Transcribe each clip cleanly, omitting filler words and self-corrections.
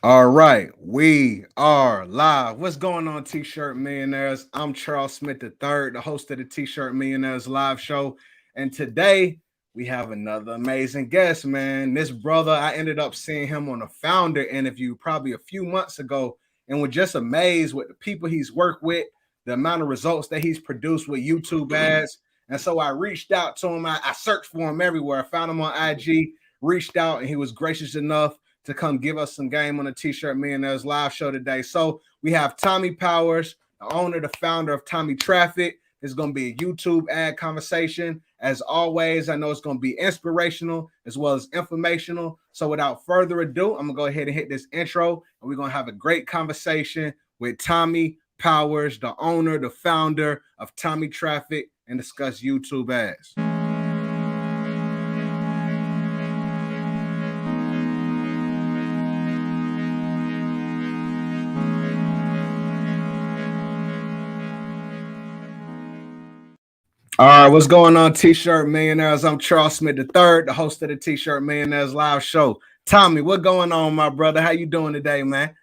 All right, we are live. What's going on, T-Shirt Millionaires? I'm Charles Smith III, the host of the T-Shirt Millionaires live show. And today we have another amazing guest, man. This brother, I ended up seeing him on a founder interview probably a few months ago and was just amazed with the people he's worked with, the amount of results that he's produced with YouTube ads. And so I reached out to him. I searched for him everywhere. I found him on IG, reached out, and he was gracious enough to come give us some game on the T-Shirt Millionaires live show today. So we have Tommie Powers, the owner, the founder of Tommie Traffic. It's going to be a YouTube ad conversation. As always, I know it's going to be inspirational as well as informational. So without further ado, I'm going to go ahead and hit this intro, and we're going to have a great conversation with Tommie Powers, the owner, the founder of Tommie Traffic, and discuss YouTube ads. All right, what's going on, T-Shirt Millionaires? I'm Charles Smith III, the host of the T-Shirt Millionaires live show. Tommie, what's going on, my brother? How you doing today, man?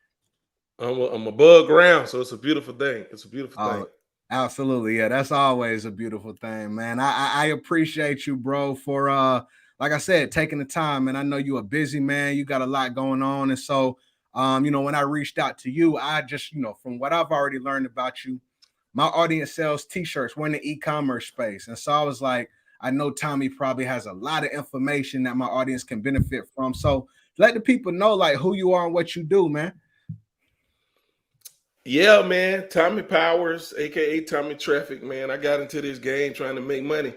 I'm above ground, so it's a beautiful thing. It's a beautiful thing. Absolutely, yeah. That's always a beautiful thing, man. I appreciate you, bro, for like I said, taking the time. And I know you're a busy man. You got a lot going on, and so when I reached out to you, I just from what I've already learned about you, my audience sells t-shirts. We're in the e-commerce space. And so I was like, I know Tommie probably has a lot of information that my audience can benefit from. So let the people know like who you are and what you do, man. Yeah, man. Tommie Powers, aka Tommie Traffic, man. I got into this game trying to make money.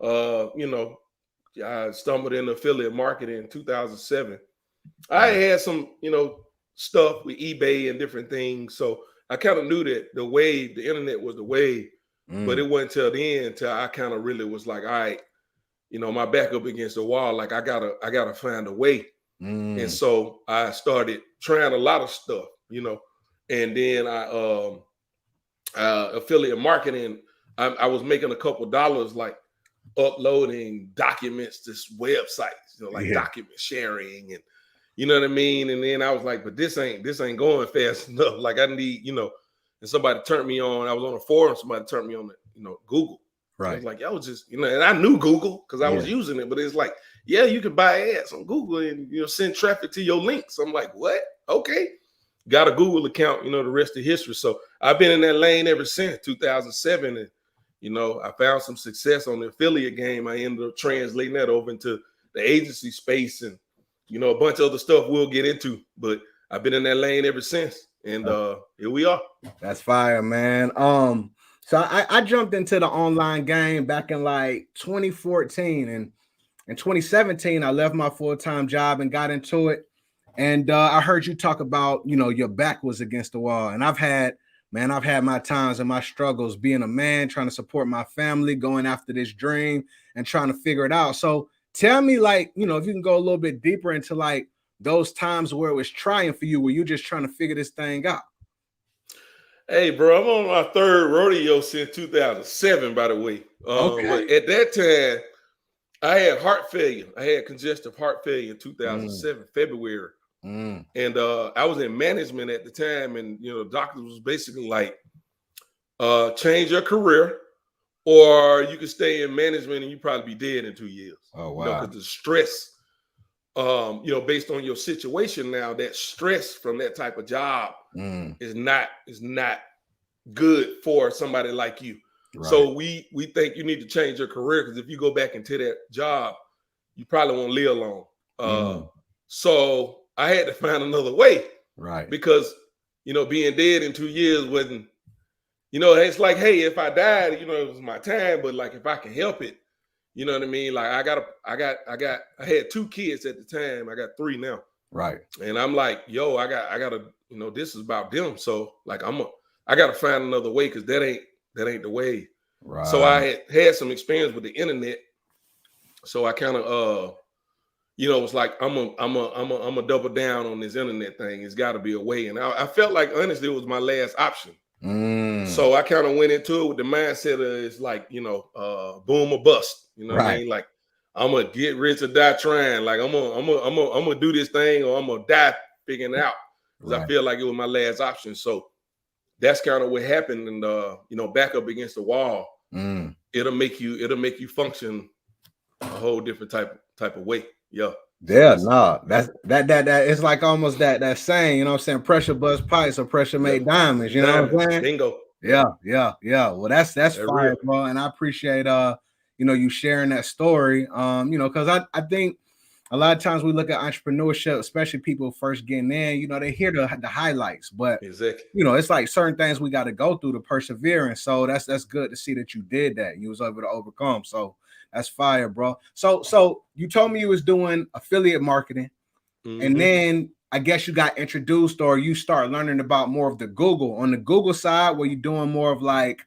I stumbled into affiliate marketing in 2007. I had some, stuff with eBay and different things. So I kind of knew that the internet was the way, but it wasn't till then till I kind of really was like, all right, my back up against the wall. Like I gotta find a way. And so I started trying a lot of stuff, and then I affiliate marketing. I was making a couple dollars like uploading documents to websites, document sharing and you know what I mean? And then I was like, but this ain't going fast enough. Like I need, and somebody turned me on. I was on a forum, somebody turned me on Google. Right. I was like, y'all just, and I knew Google because I was using it, but it's like, yeah, you can buy ads on Google and send traffic to your links. I'm like, what? Okay. Got a Google account, the rest of history. So I've been in that lane ever since 2007. And, I found some success on the affiliate game. I ended up translating that over into the agency space and, a bunch of other stuff we'll get into. But I've been in that lane ever since. And here we are. That's fire, man. So I jumped into the online game back in like 2014. And in 2017, I left my full-time job and got into it. And I heard you talk about, your back was against the wall. And I've had my times and my struggles being a man, trying to support my family, going after this dream and trying to figure it out. So tell me, like, if you can go a little bit deeper into like those times where it was trying for you, where you just trying to figure this thing out. Hey, bro, I'm on my third rodeo since 2007, by the way. Okay. But at that time, I had heart failure. I had congestive heart failure in 2007, February. And I was in management at the time. And, the doctor was basically like, change your career or you could stay in management and you probably be dead in 2 years. Oh, wow. Because the stress, based on your situation now, that stress from that type of job is not good for somebody like you. Right. So we think you need to change your career because if you go back into that job, you probably won't live long. So I had to find another way. Right. Because, being dead in 2 years wasn't, it's like, hey, if I died, it was my time. But like, if I can help it, you know what I mean? Like I had 2 kids at the time. I got 3 now. Right. And I'm like, yo, I gotta, this is about them. So like, I gotta find another way because that ain't the way. Right. So I had some experience with the internet. So I kind of, it's like I'm a double down on this internet thing. It's got to be a way. And I felt like honestly it was my last option. So I kind of went into it with the mindset of it's like boom or bust. You know what I mean? Like I'm gonna get rich or die trying. Like I'm gonna do this thing or I'm gonna die figuring it out. because I feel like it was my last option. So that's kind of what happened. And back up against the wall, it'll make you function a whole different type of way. Yeah. Yeah, no, that it's like almost that saying, you know what I'm saying? Pressure bust pipes or pressure made diamonds, you know what I'm saying? Bingo. Yeah. Well, that's fire, real. bro. And I appreciate you sharing that story. Because I think a lot of times we look at entrepreneurship, especially people first getting in, they hear the highlights, but exactly. It's like certain things we got to go through to persevere. And so that's good to see that you did that. You was able to overcome. So that's fire, bro. So you told me you was doing affiliate marketing, and then I guess you got introduced or you start learning about more of the Google. On the Google side, were you doing more of like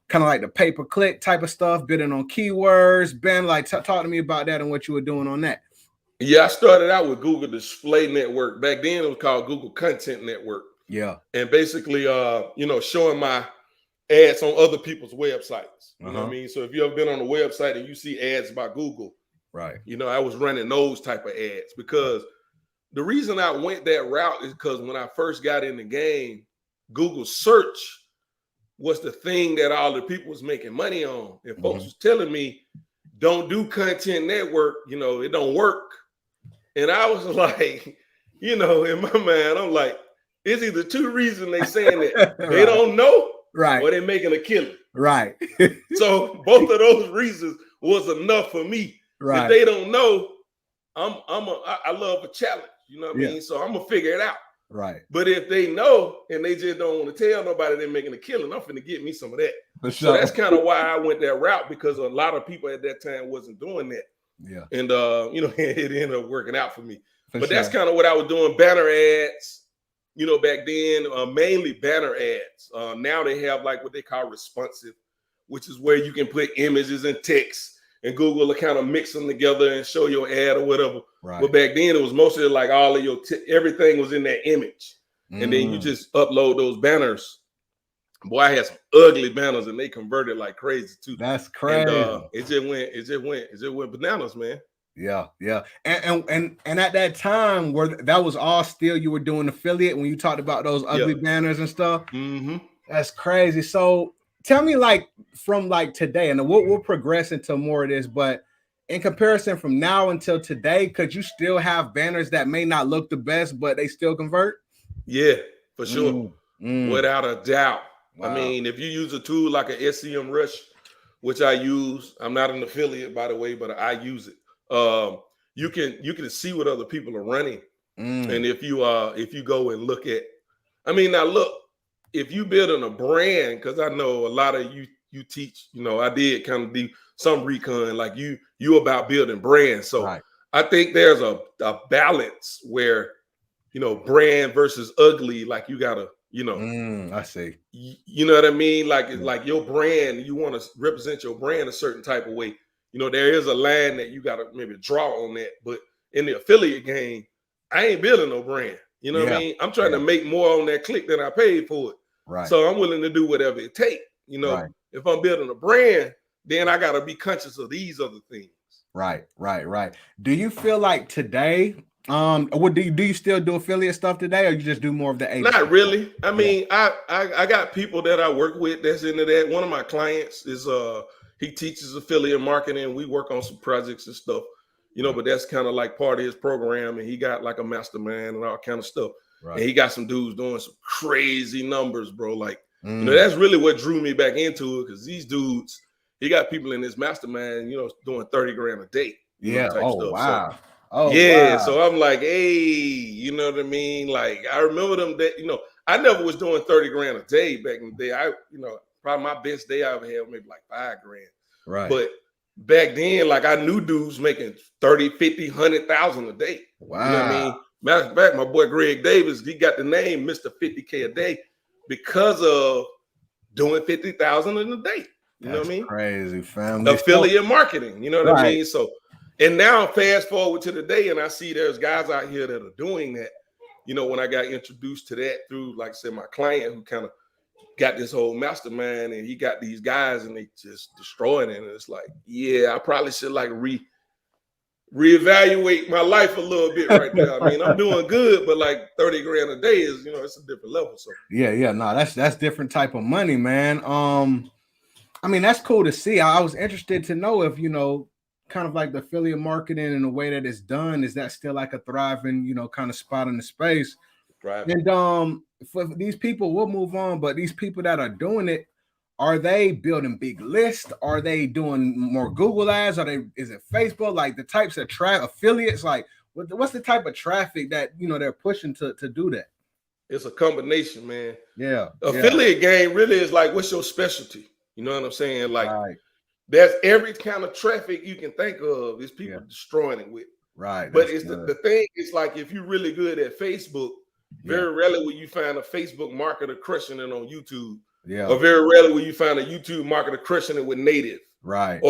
kind of like the pay-per-click type of stuff, bidding on keywords? Ben, like talk to me about that and what you were doing on that. Yeah, I started out with Google Display Network. Back then it was called Google Content Network. Yeah. And basically showing my ads on other people's websites. You know what I mean? So if you ever been on a website and you see ads by Google, right? I was running those type of ads, because the reason I went that route is because when I first got in the game, Google search was the thing that all the people was making money on. And folks was telling me, don't do content network, it don't work. And I was like, in my mind, I'm like, it's either two reasons they saying that they don't know, right, or they're making a killing. Right. So both of those reasons was enough for me. Right. If they don't know, I love a challenge. You know what I mean? So I'm gonna figure it out. Right. But if they know and they just don't want to tell nobody they're making a killing, I'm finna get me some of that. For sure. So that's kind of why I went that route, because a lot of people at that time wasn't doing that. Yeah. And it ended up working out for me. But sure. that's kind of what I was doing. Banner ads, back then, mainly banner ads. Now they have like what they call responsive, which is where you can put images and text, and Google will kind of mix them together and show your ad or whatever. Right. But back then it was mostly like all of your everything was in that image, and then you just upload those banners. Boy, I had some ugly banners, and they converted like crazy too. That's crazy. And it just went bananas, man. Yeah. And at that time, that was all still you were doing affiliate when you talked about those ugly banners and stuff. That's crazy. So tell me, like, from like today, and we'll progress into more of this, but in comparison from now until today, could you still have banners that may not look the best, but they still convert? Yeah, for sure. Without a doubt. Wow. I mean, if you use a tool like a SEM Rush, which I use, I'm not an affiliate, by the way, but I use it. You can see what other people are running. And if you go and look at, now look, if you building a brand, because I know a lot of you teach, I did kind of do some recon, like you about building brands. So right. I think there's a balance where, brand versus ugly, like you gotta, I see. You know what I mean? Like your brand, you want to represent your brand a certain type of way. There is a line that you got to maybe draw on that. But in the affiliate game, I ain't building no brand. You know what I mean? I'm trying to make more on that click than I paid for it. Right. So I'm willing to do whatever it takes. Right. If I'm building a brand, then I got to be conscious of these other things. Right. Do you feel like today, do you still do affiliate stuff today, or you just do more of the agency? Not really. I mean, I got people that I work with that's into that. One of my clients is he teaches affiliate marketing. We work on some projects and stuff, but that's kind of like part of his program. And he got like a mastermind and all kind of stuff. Right. And he got some dudes doing some crazy numbers, bro. Like, that's really what drew me back into it. Because these dudes, he got people in his mastermind, doing 30 grand a day. Yeah. Oh, wow. So, wow. So I'm like, hey, you know what I mean? Like, I remember them that, I never was doing 30 grand a day back in the day. Probably my best day I ever had maybe like 5 grand. Right. But back then, like, I knew dudes making 30, 50, 100,000 a day. Wow. You know what I mean? Matter of fact, my boy Greg Davis, he got the name Mr. 50K a day because of doing 50,000 in a day. You know what I mean? Crazy, family. Affiliate marketing. You know what I mean? So, and now fast forward to today, and I see there's guys out here that are doing that. When I got introduced to that through, like I said, my client who kind of got this whole mastermind, and he got these guys and they just destroying it. And it's like, yeah, I probably should like reevaluate my life a little bit right there. I mean, I'm doing good, but like 30 grand a day is, it's a different level. So yeah, no, that's different type of money, man. I mean, that's cool to see. I was interested to know if, kind of like the affiliate marketing and the way that it's done, is that still like a thriving, kind of spot in the space? thriving. And for these people, we'll move on, but these people that are doing it, are they building big lists? Are they doing more Google ads? Is it Facebook? Like the types of affiliates, like what's the type of traffic that they're pushing to do that? It's a combination, man. Yeah. Affiliate game really is like, what's your specialty? You know what I'm saying? Like right. There's every kind of traffic you can think of. Is people destroying it with. Right. But it's the thing is, like, if you're really good at Facebook, very rarely will you find a Facebook marketer crushing it on YouTube. Yeah. Or very rarely will you find a YouTube marketer crushing it with native. Right.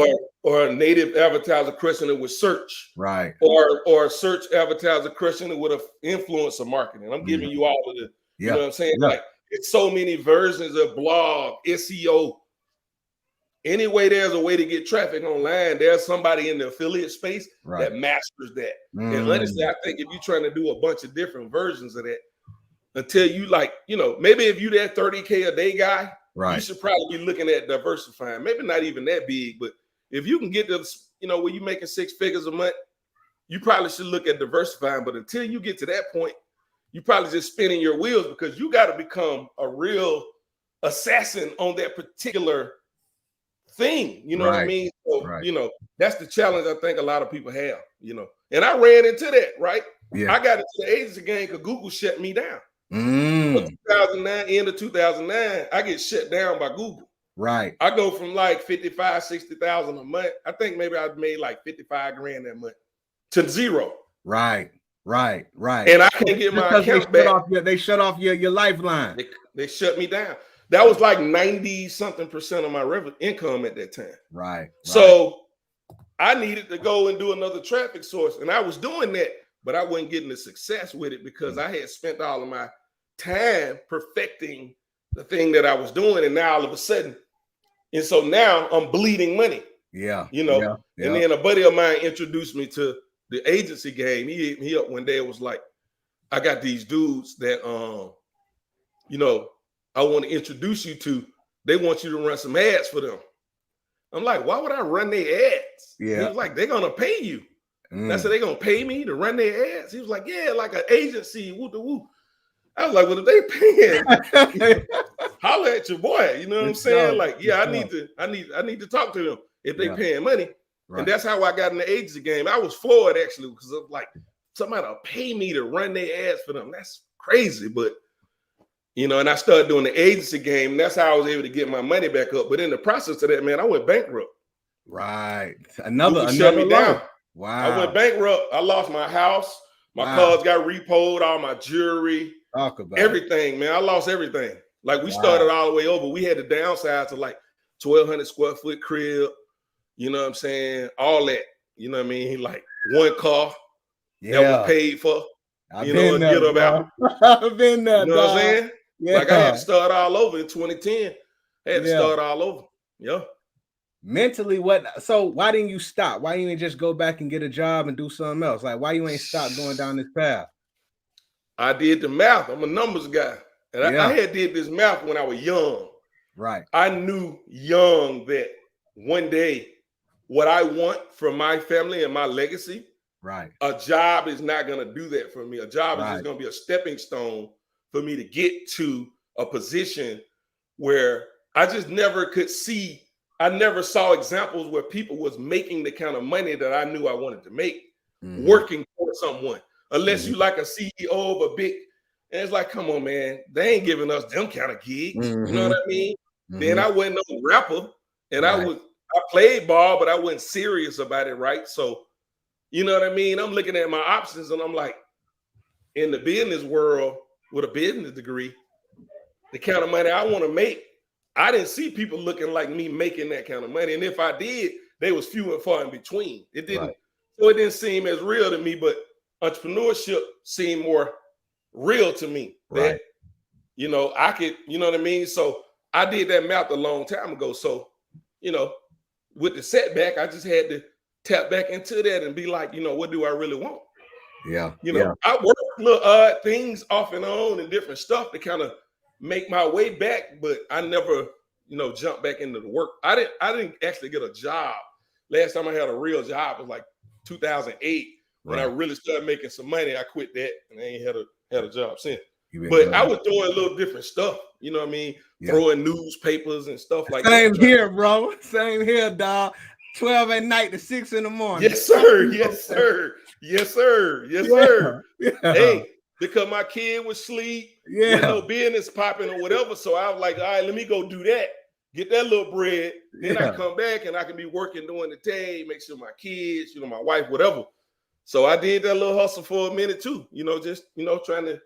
Or a native advertiser crushing it with search. Right. Or a search advertiser crushing it with an influencer marketing. I'm giving you all of the, you know what I'm saying? Yeah. Like, it's so many versions of blog, SEO. Anyway, there's a way to get traffic online. There's somebody in the affiliate space that masters that. And honestly, I think if you're trying to do a bunch of different versions of that, until you maybe if you're that 30K a day guy, you should probably be looking at diversifying. Maybe not even that big, but if you can get to, where you're making 6 figures a month, you probably should look at diversifying. But until you get to that point, you probably just spinning your wheels, because you got to become a real assassin on that particular thing. You know what I mean? So, that's the challenge I think a lot of people have, and I ran into that, right? Yeah. I got into the agency game because Google shut me down. 2009, end of 2009, I get shut down by Google. Right. I go from like 55, 60,000 a month. I think maybe I made like 55 grand that month to zero. Right. And I can't get my account back. They shut off your lifeline. They shut me down. That was like 90-something% of my income at that time. Right. So I needed to go and do another traffic source. And I was doing that, but I wasn't getting the success with it because I had spent all of my time perfecting the thing that I was doing. And now all of a sudden, and so now I'm bleeding money. Yeah. And then a buddy of mine introduced me to the agency game. He hit me up one day. It was like, I got these dudes that, I want to introduce you to. They want you to run some ads for them. I'm like, why would I run their ads? Yeah. He was like, they're gonna pay you. And I said, they're gonna pay me to run their ads? He was like, yeah, like an agency. Woo. I was like, well, if they paying, holler at your boy. You know what I'm saying? Like, yeah, I need to talk to them if they paying money. Right. And that's how I got in the agency game. I was floored actually, because of like, somebody will pay me to run their ads for them. That's crazy, but. And I started doing the agency game, and that's how I was able to get my money back up. But in the process of that, man, I went bankrupt. Right. Another shut me down. Wow. I went bankrupt. I lost my house. My cars got repoed, all my jewelry, everything, man. I lost everything. Like, we started all the way over. We had to downsize to like 1,200 square foot crib. You know what I'm saying? All that. You know what I mean? Like one car that was paid for. I've been there, get about. I've been there. You know what I'm saying? Yeah. Like, I had to start all over in 2010. I had to start all over. Yeah. Mentally, so why didn't you stop? Why didn't you just go back and get a job and do something else? Like, why you ain't stop going down this path? I did the math. I'm a numbers guy. And I had did this math when I was young. Right. I knew young that one day what I want for my family and my legacy, a job is not going to do that for me. A job is just going to be a stepping stone for me to get to a position where I just never could see. I never saw examples where people was making the kind of money that I knew I wanted to make working for someone, unless you like a CEO of a big, and it's like, come on, man, they ain't giving us them kind of gigs. You know what I mean? Then I wasn't no rapper, and I played ball, but I wasn't serious about it, right? So, you know what I mean? I'm looking at my options, and I'm like, in the business world with a business degree, the kind of money I want to make, I didn't see people looking like me making that kind of money. And if I did, they was few and far in between. It didn't, so it didn't seem as real to me, but entrepreneurship seemed more real to me. That, I could, you know what I mean? So I did that math a long time ago. So, with the setback, I just had to tap back into that and be like, what do I really want? Yeah. I work little odd things off and on and different stuff to kind of make my way back, but I never, jump back into the work. I didn't actually get a job. Last time I had a real job was like 2008 when I really started making some money. I quit that and I ain't had a job since. But I was doing a little different stuff, you know what I mean? Yeah. Throwing newspapers and stuff like Same that. Same here, bro. Same here, dog. 12 at night to 6 in the morning. Yes, sir. Yes, sir. Yes, sir. Yes, sir. Yeah. Hey, because my kid was asleep, with no business popping or whatever. So I was like, all right, let me go do that. Get that little bread. Then I come back and I can be working during the day, make sure my kids, my wife, whatever. So I did that little hustle for a minute too, just, trying to,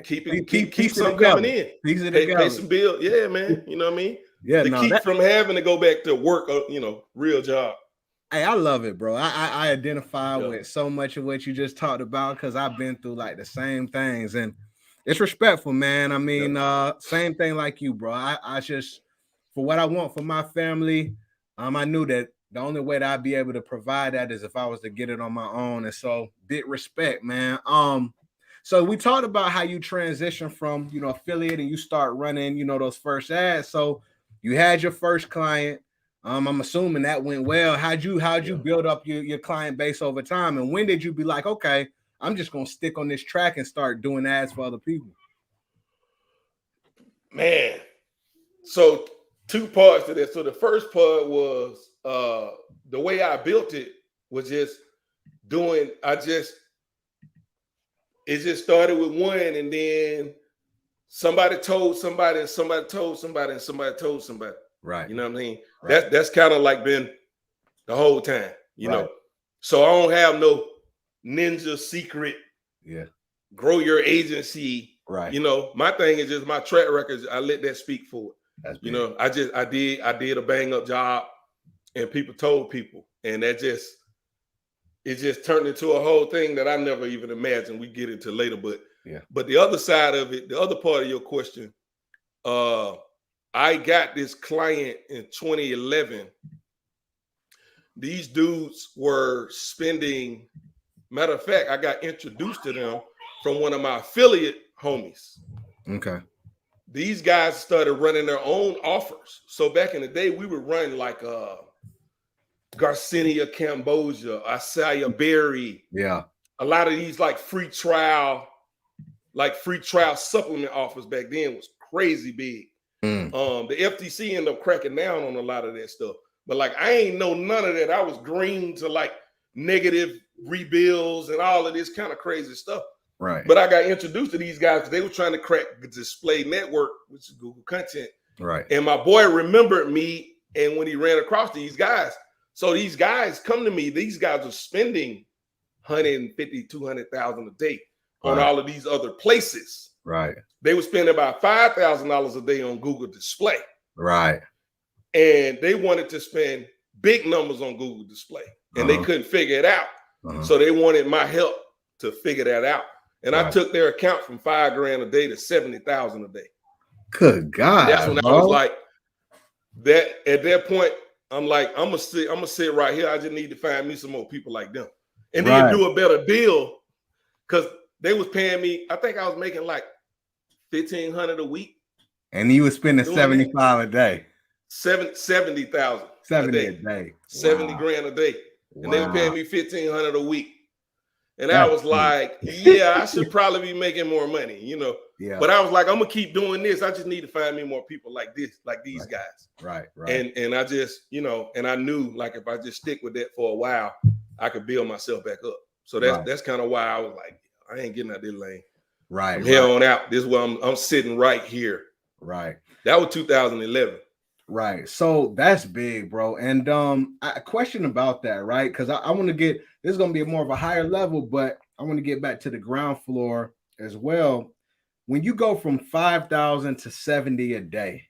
keep something coming in. Pay some bills. Yeah, man. You know what I mean? Yeah. Keep from having to go back to work, real job. Hey, I love it, bro. I identify with so much of what you just talked about because I've been through like the same things, and it's respectful, man. I mean, same thing like you, bro. I just, for what I want for my family, I knew that the only way that I'd be able to provide that is if I was to get it on my own, and so big respect, man. So we talked about how you transition from, affiliate and you start running, those first ads. So you had your first client. I'm assuming that went well. How'd you build up your client base over time? And when did you be like, okay, I'm just going to stick on this track and start doing ads for other people? Man, so 2 parts to this. So the first part was the way I built it was just doing, it just started with one, and then somebody told somebody, and somebody told somebody, and somebody told somebody. Right. You know what I mean? Right. That's kind of like been the whole time, you know. So I don't have no ninja secret. Yeah. Grow your agency. Right. My thing is just my track record. I let that speak for it. I did a bang up job, and people told people, and it just turned into a whole thing that I never even imagined. We get into later, but the other side of it, the other part of your question, I got this client in 2011. These dudes were spending, matter of fact, I got introduced to them from one of my affiliate homies. Okay. These guys started running their own offers. So back in the day, we would run like Garcinia Cambogia, Acai Berry. Yeah. A lot of these like free trial supplement offers back then was crazy big. The FTC ended up cracking down on a lot of that stuff. But like I ain't know none of that. I was green to like negative rebuilds and all of this kind of crazy stuff. Right. But I got introduced to these guys because they were trying to crack the display network, which is Google content. Right. And my boy remembered me, and when he ran across these guys, so these guys come to me, these guys are spending 150, 200,000 a day on all of these other places. Right. They were spending about $5,000 a day on Google display. Right. And they wanted to spend big numbers on Google display, and they couldn't figure it out. So they wanted my help to figure that out. And I took their account from $5,000 a day to 70,000 a day. Good God. And that's when I was like, that at that point, I'm like, I'm gonna sit right here. I just need to find me some more people like them. And then do a better deal. Because they was paying me, I think I was making like $1,500 a week. And you was spending 75 a day. 70,000 a day. 70 grand a day. And they were paying me $1,500 a week. And I was like, I should probably be making more money, Yeah. But I was like, I'm gonna keep doing this. I just need to find me more people like this, like these guys. Right. And I just, and I knew like if I just stick with that for a while, I could build myself back up. So that's kind of why I was like, I ain't getting out this lane. Right. From here on out, this is where I'm sitting right here. Right. That was 2011. Right. So that's big, bro. And a question about that, right? Because I want to get, this is going to be more of a higher level, but I want to get back to the ground floor as well. When you go from 5,000 to 70 a day,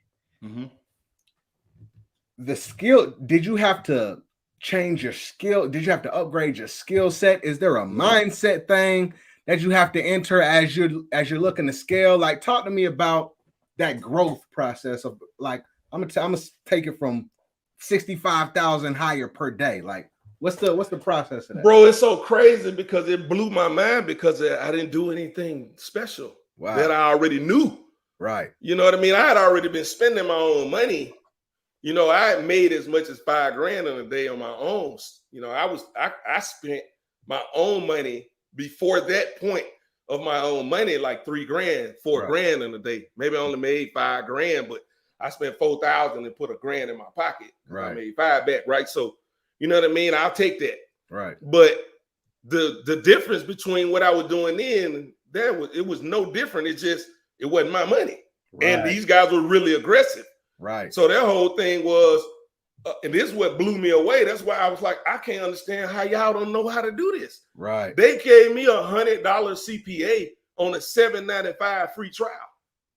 the skill, did you have to change your skill? Did you have to upgrade your skill set? Is there a mindset thing that you have to enter as you're looking to scale? Like, talk to me about that growth process of like, I'm gonna take it from 65,000 higher per day? Like, what's the process of that? Bro, it's so crazy because it blew my mind because I didn't do anything special that I already knew. Right. You know what I mean? I had already been spending my own money. You know, I had made as much as $5,000 in a day on my own. You know, I spent my own money before that point of my own money, like $3,000, $4,000 in a day. Maybe I only made $5,000, but I spent $4,000 and put $1,000 in my pocket. Right. I made $5 back, right? So, you know what I mean? I'll take that. Right. But the difference between what I was doing then, it was no different. It wasn't my money. Right. And these guys were really aggressive. Right. So their whole thing was, and this is what blew me away. That's why I was like, I can't understand how y'all don't know how to do this. Right. They gave me $100 CPA on a $7.95 free trial.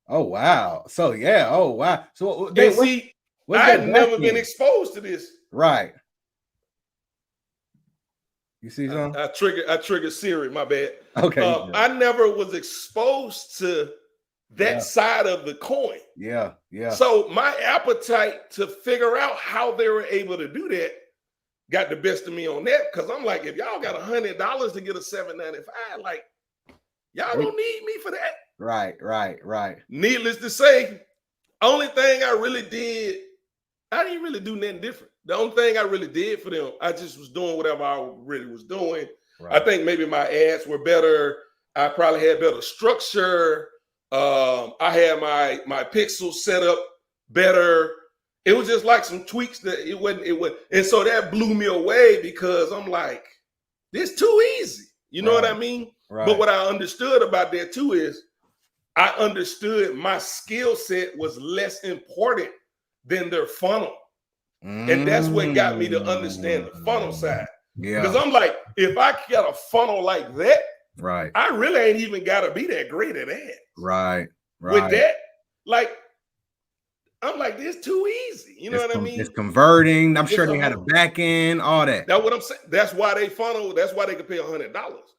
Oh wow. So yeah. Oh wow. So I had never been exposed to this. Right. You see something? I triggered Siri. My bad. Okay. I never was exposed to that side of the coin. Yeah. So my appetite to figure out how they were able to do that got the best of me on that, because I'm like, if y'all got $100 to get a $7.95, like, y'all don't need me for that. Right. Needless to say, only thing I really did, I didn't really do nothing different. The only thing I really did for them, I just was doing whatever I really was doing. Right. I think maybe my ads were better. I probably had better structure. I had my pixels set up better. It was just like some tweaks that it wasn't. And so that blew me away, because I'm like, this too easy. You know what I mean? Right. But what I understood about that too is, I understood my skill set was less important than their funnel. And that's what got me to understand the funnel side. Yeah. Because I'm like, if I got a funnel like that, right, I really ain't even got to be that great at ads. Right. With that, like, I'm like, this too easy. You know what I mean? It's converting. I'm sure they had a back end, all that. That's what I'm saying. That's why they funnel. That's why they could pay $100.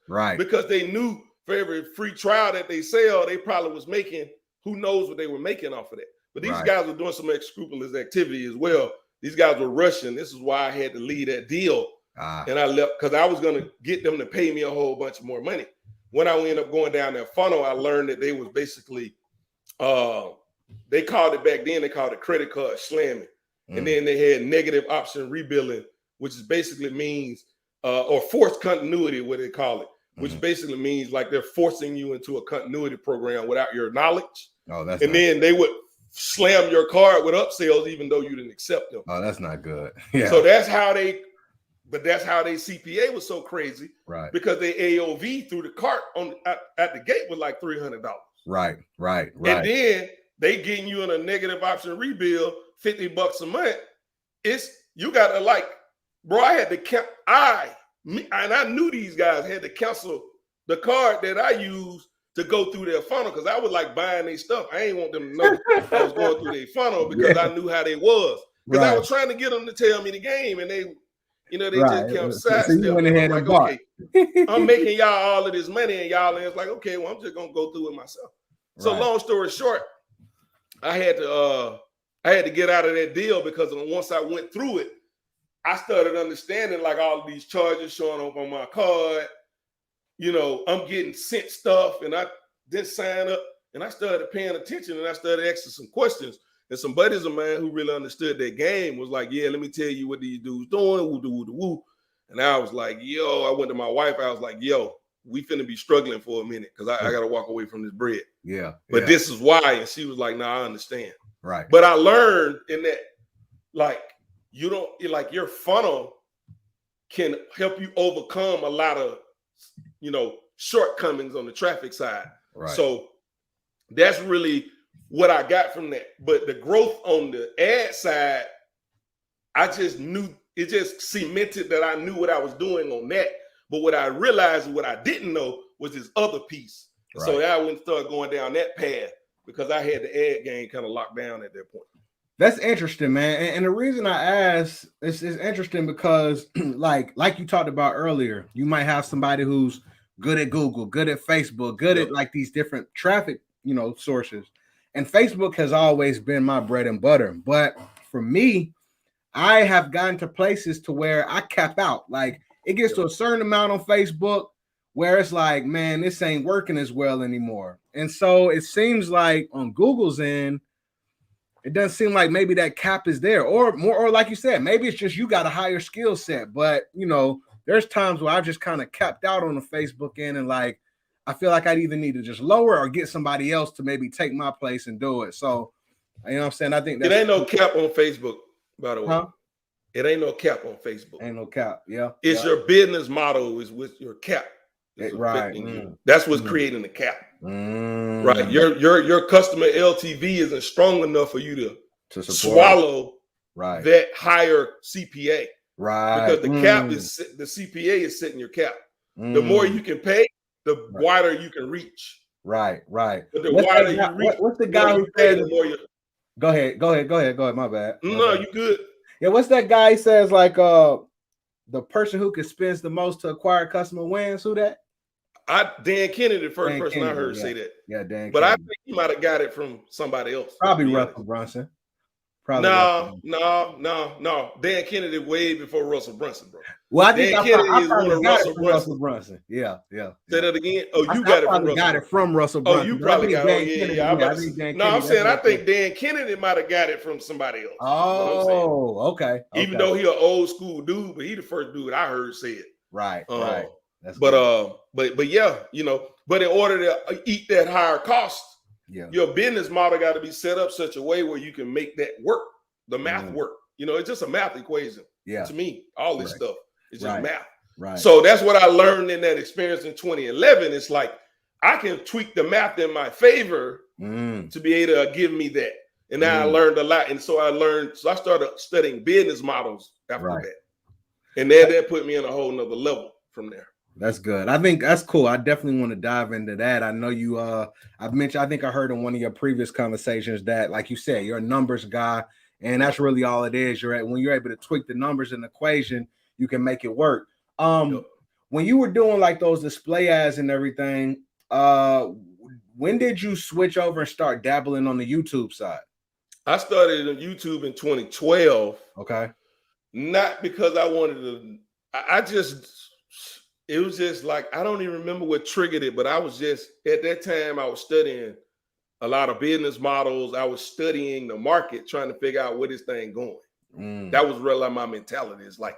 Right. Because they knew for every free trial that they sell, they probably was making, who knows what they were making off of that. But these guys were doing some unscrupulous activity as well. These guys were rushing. This is why I had to leave that deal. And I left because I was going to get them to pay me a whole bunch more money. When I ended up going down that funnel, I learned that they was basically, they called it back then, they called it credit card slamming. And then they had negative option rebilling, which is basically means, or forced continuity, what they call it, which basically means like they're forcing you into a continuity program without your knowledge. Oh, that's and then they would slam your card with upsells even though you didn't accept them. Oh, that's not good. Yeah. So that's how they CPA was so crazy. Right. Because they AOV through the cart at the gate was like $300. Right. And then they getting you in a negative option rebuild, $50 a month. You gotta, like, bro, I had to and I knew these guys had to cancel the card that I used to go through their funnel, because I was like buying their stuff. I ain't want them to know I was going through their funnel, because I knew how they was. Because I was trying to get them to tell me the game, and they, just kept sidestepping. So like, okay, I'm making y'all all of this money, and it's like, okay, well, I'm just gonna go through it myself. So long story short, I had to get out of that deal, because once I went through it, I started understanding, like, all of these charges showing up on my card. I'm getting sent stuff, and I didn't sign up, and I started paying attention, and I started asking some questions. And some buddies of mine who really understood that game was like, yeah, let me tell you what these dudes doing, woo. And I was like, I went to my wife, I was like, we finna be struggling for a minute, because I got to walk away from this bread. Yeah. But this is why. And she was like, I understand. Right. But I learned in that, like, your funnel can help you overcome a lot of, shortcomings on the traffic side. Right. So that's really what I got from that. But the growth on the ad side, I just knew, it just cemented that I knew what I was doing on that. But what I realized, what I didn't know, was this other piece. Right. So I went and started going down that path, because I had the ad game kind of locked down at that point. That's interesting, man. And the reason I asked is interesting because like you talked about earlier, you might have somebody who's good at Google, good at Facebook, good at like these different traffic, sources. And Facebook has always been my bread and butter. But for me, I have gotten to places to where I cap out. Like it gets to a certain amount on Facebook where it's like, man, this ain't working as well anymore. And so it seems like on Google's end, it doesn't seem like maybe that cap is there, or more, or like you said, maybe it's just you got a higher skill set. But you know, there's times where I just kind of capped out on the Facebook end, and like I feel like I'd either need to just lower or get somebody else to maybe take my place and do it. So, you know what I'm saying? I think it ain't no cap on Facebook, by the way. Huh? It ain't no cap on Facebook. Ain't no cap. Yeah. It's your business model is with your cap. Right. You. That's what's creating the cap. Right. Mm. Your customer LTV isn't strong enough for you to swallow that higher CPA. Right. Because the cap is the CPA is setting your cap. The more you can pay, the wider you can reach. Right. But the wider you reach, what's the guy who said the more you Go ahead. My bad. No, you good. Yeah, what's that guy says like the person who can spend the most to acquire a customer wins? Who that? Dan Kennedy, the first person I heard say that. Yeah, Dan. But I think he might have got it from somebody else. Probably Russell Brunson. No. Dan Kennedy way before Russell Brunson, bro. Well, I think Dan Kennedy is one of Russell Brunson. Yeah. Say that again. Oh, you got it from Russell. Got it from Russell Brunson. Oh, you probably got it. No, I'm saying I think Dan Kennedy might have got it from somebody else. Oh, okay. Even though he an old school dude, but he the first dude I heard say it. Right. But yeah, you know, but in order to eat that higher cost, your business model got to be set up such a way where you can make that work, the math work. You know, it's just a math equation. Yeah. To me, all this stuff is just math. Right. So that's what I learned in that experience in 2011. It's like I can tweak the math in my favor to be able to give me that. And now I learned a lot. And so I started studying business models after that. And then that put me in a whole nother level from there. That's good. I think that's cool. I definitely want to dive into that. I know you I've mentioned, I think I heard in one of your previous conversations that, like you said, you're a numbers guy, and that's really all it is. When you're able to tweak the numbers in the equation, you can make it work. When you were doing like those display ads and everything, when did you switch over and start dabbling on the YouTube side? I started on YouTube in 2012. Okay. Not because I wanted to, it was just like, I don't even remember what triggered it, but I was just, at that time, I was studying a lot of business models. I was studying the market, trying to figure out where this thing going. That was really my mentality. It's like